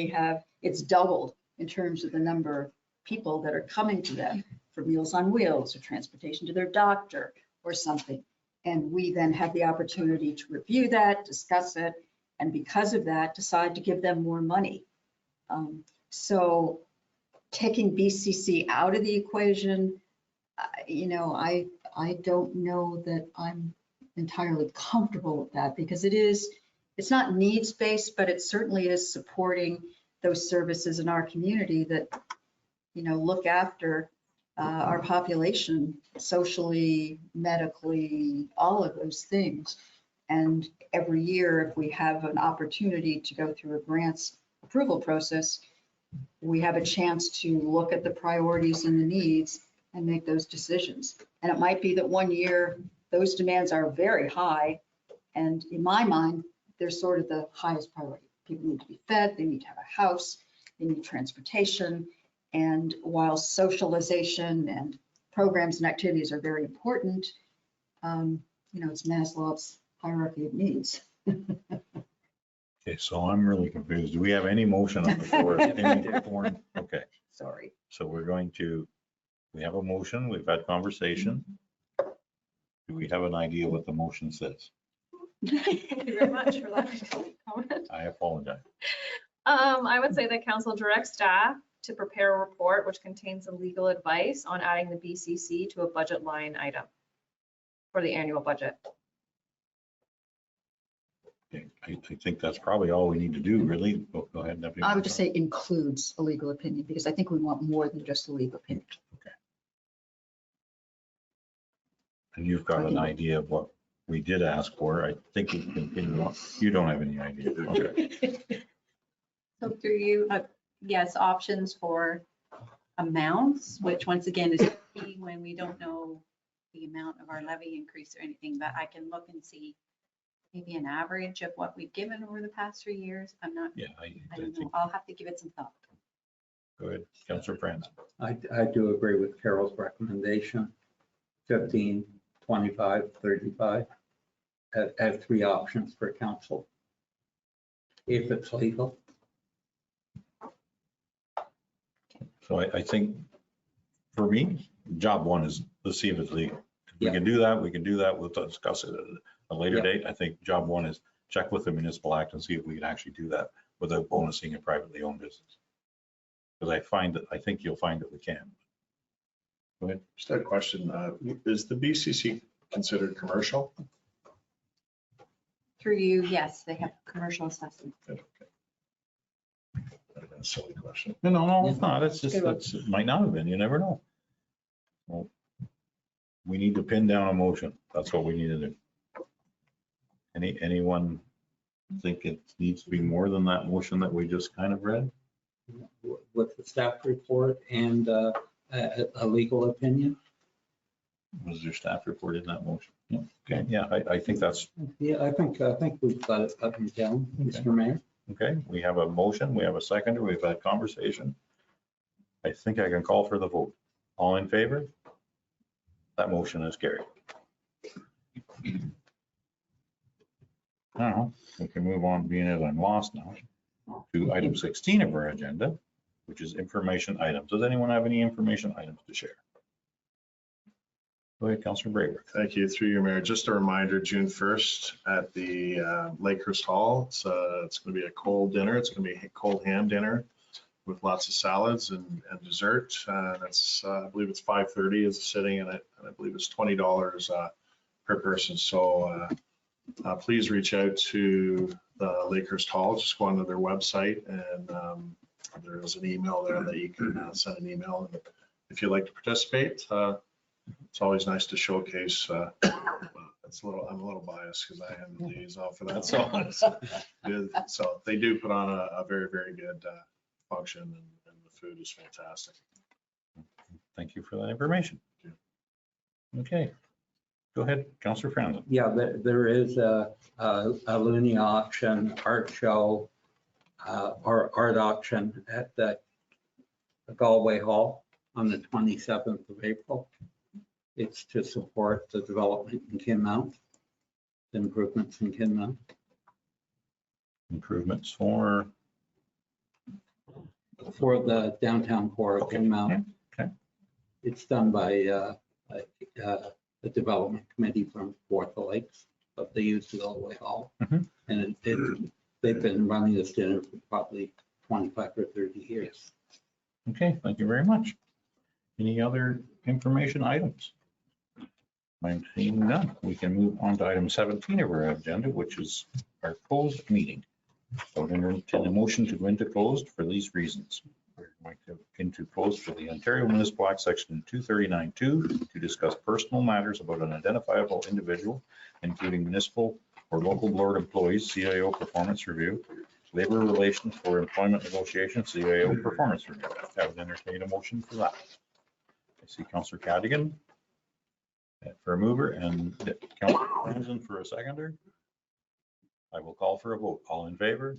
it's doubled in terms of the number of people that are coming to them for Meals on Wheels or transportation to their doctor or something. And we then have the opportunity to review that, discuss it, and because of that, decide to give them more money. So taking BCC out of the equation, I don't know that I'm entirely comfortable with that, because it's not needs-based, but it certainly is supporting those services in our community that, look after our population socially, medically, all of those things. And every year, if we have an opportunity to go through a grants approval process, we have a chance to look at the priorities and the needs and make those decisions. And it might be that one year, those demands are very high. And in my mind, they're sort of the highest priority People need to be fed, they need to have a house, they need transportation. And while socialization and programs and activities are very important, it's Maslow's hierarchy of needs. Okay, so I'm really confused. Do we have any motion on the floor? Any form? Okay, Sorry. so we have a motion, we've had conversation. Do we have an idea what the motion says? Thank you very much for that comment. I apologize. I would say that council directs staff to prepare a report which contains some legal advice on adding the BCC to a budget line item for the annual budget. Okay, I think that's probably all we need to do, really. Go ahead, Deputy. I would just say includes a legal opinion, because I think we want more than just a legal opinion. And you've got an idea of what we did ask for. I think we can continue on. You don't have any idea. Okay. So through you, yes, options for amounts, which once again is key when we don't know the amount of our levy increase or anything, but I can look and see maybe an average of what we've given over the past 3 years. I'm not, Yeah, I I don't know. think, I'll have to give it some thought. go ahead, Councillor Franz. I do agree with Carol's recommendation, 15, 25, 35. Have 3 options for council. If it's legal. So I think for me, job one is let's see if it's legal. If we Yeah. can do that, we can do that. We'll discuss it at a later Yeah. date. I think job one is check with the municipal act and see if we can actually do that without bonusing a privately owned business. Because I think you'll find that we can. Go ahead. Just a question. Is the BCC considered commercial? Through you, yes, they have commercial assessment. That's a silly question. No, it's not. It's just, Good one. it might not have been. You never know. Well, we need to pin down a motion. That's what we need to do. Anyone think it needs to be more than that motion that we just kind of read? With the staff report and a legal opinion. Was there staff report in that motion? Yeah. Okay, yeah, I think that's, Yeah, I think we've got it up and down, Okay. Mr. Mayor. okay. We have a motion, we have a seconder, we've had conversation. I think I can call for the vote. All in favor? That motion is carried. Now, we can move on, being as I'm lost now, to item 16 of our agenda, which is information items. Does anyone have any information items to share? Go ahead, Councillor Braber. Thank you. Through your mayor, just a reminder, June 1st at the Lakehurst Hall. It's going to be a cold dinner. It's going to be a cold ham dinner with lots of salads and dessert. That's I believe it's 5:30 is sitting, and I believe it's $20 per person. So please reach out to the Lakehurst Hall. Just go onto their website, and there is an email there that you can send an email. And if you'd like to participate, it's always nice to showcase. I'm a little biased because I am the liaison for that. That's all. So they do put on a very, very good function, and the food is fantastic. Thank you for that information. Okay, go ahead, Councillor Franzen. Yeah, there is a Looney auction, art show, or art auction at the Galway Hall on the 27th of April. It's to support the development in Kinmount, the improvements in Kinmount. Improvements for, For the downtown core of Okay, Kinmount. okay. It's done by the development committee from Fourth Lakes, but they use the Galway Hall. Mhm. And they've been running this dinner for probably 25 or 30 years. okay, thank you very much. Any other information items? I'm seeing none. We can move on to item 17 of our agenda, which is our closed meeting. So I'm entertain a motion to go into closed for these reasons. We're going to go into closed for the Ontario Municipal Act Section 239(2) to discuss personal matters about an identifiable individual, including municipal or local board employees, CIO performance review, labor relations for employment negotiations, CIO performance review. I would entertain a motion for that. I see Councillor Cadigan for a mover and Councillor Franzen for a seconder. I will call for a vote. All in favor?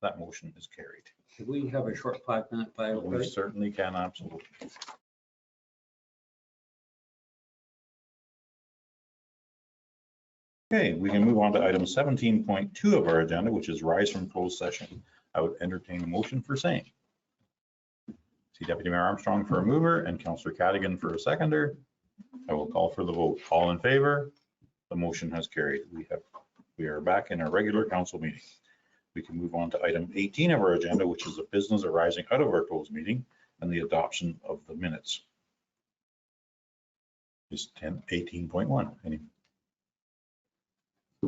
That motion is carried. Could we have a short 5-minute bio, We please? certainly can, absolutely. Okay, we can move on to item 17.2 of our agenda, which is rise from closed session. I would entertain a motion for same. See Deputy Mayor Armstrong for a mover and Councillor Cadigan for a seconder. I will call for the vote. All in favor? The motion has carried. We are back in our regular council meeting. We can move on to item 18 of our agenda, which is a business arising out of our closed meeting and the adoption of the minutes. Is 18.1.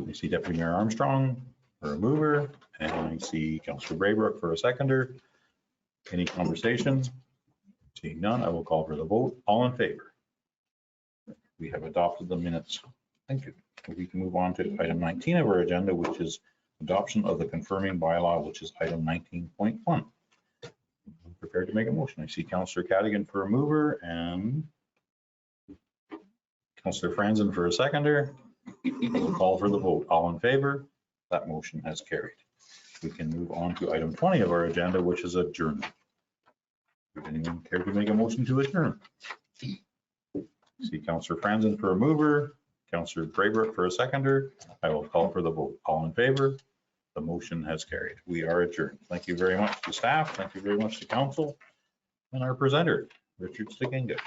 I see Deputy Mayor Armstrong for a mover, and I see Councillor Braybrook for a seconder. Any conversation? Seeing none, I will call for the vote. All in favor? We have adopted the minutes. Thank you. We can move on to item 19 of our agenda, which is adoption of the confirming bylaw, which is item 19.1. I'm prepared to make a motion. I see Councillor Cadigan for a mover and Councillor Franzen for a seconder. We'll call for the vote. All in favor? That motion has carried. We can move on to item 20 of our agenda, which is adjournment. Would anyone care to make a motion to adjourn? See Councillor Franzen for a mover, Councillor Braybrook for a seconder. I will call for the vote. All in favor? The motion has carried. We are adjourned. Thank you very much to staff. Thank you very much to council and our presenter, Richard Stickinga.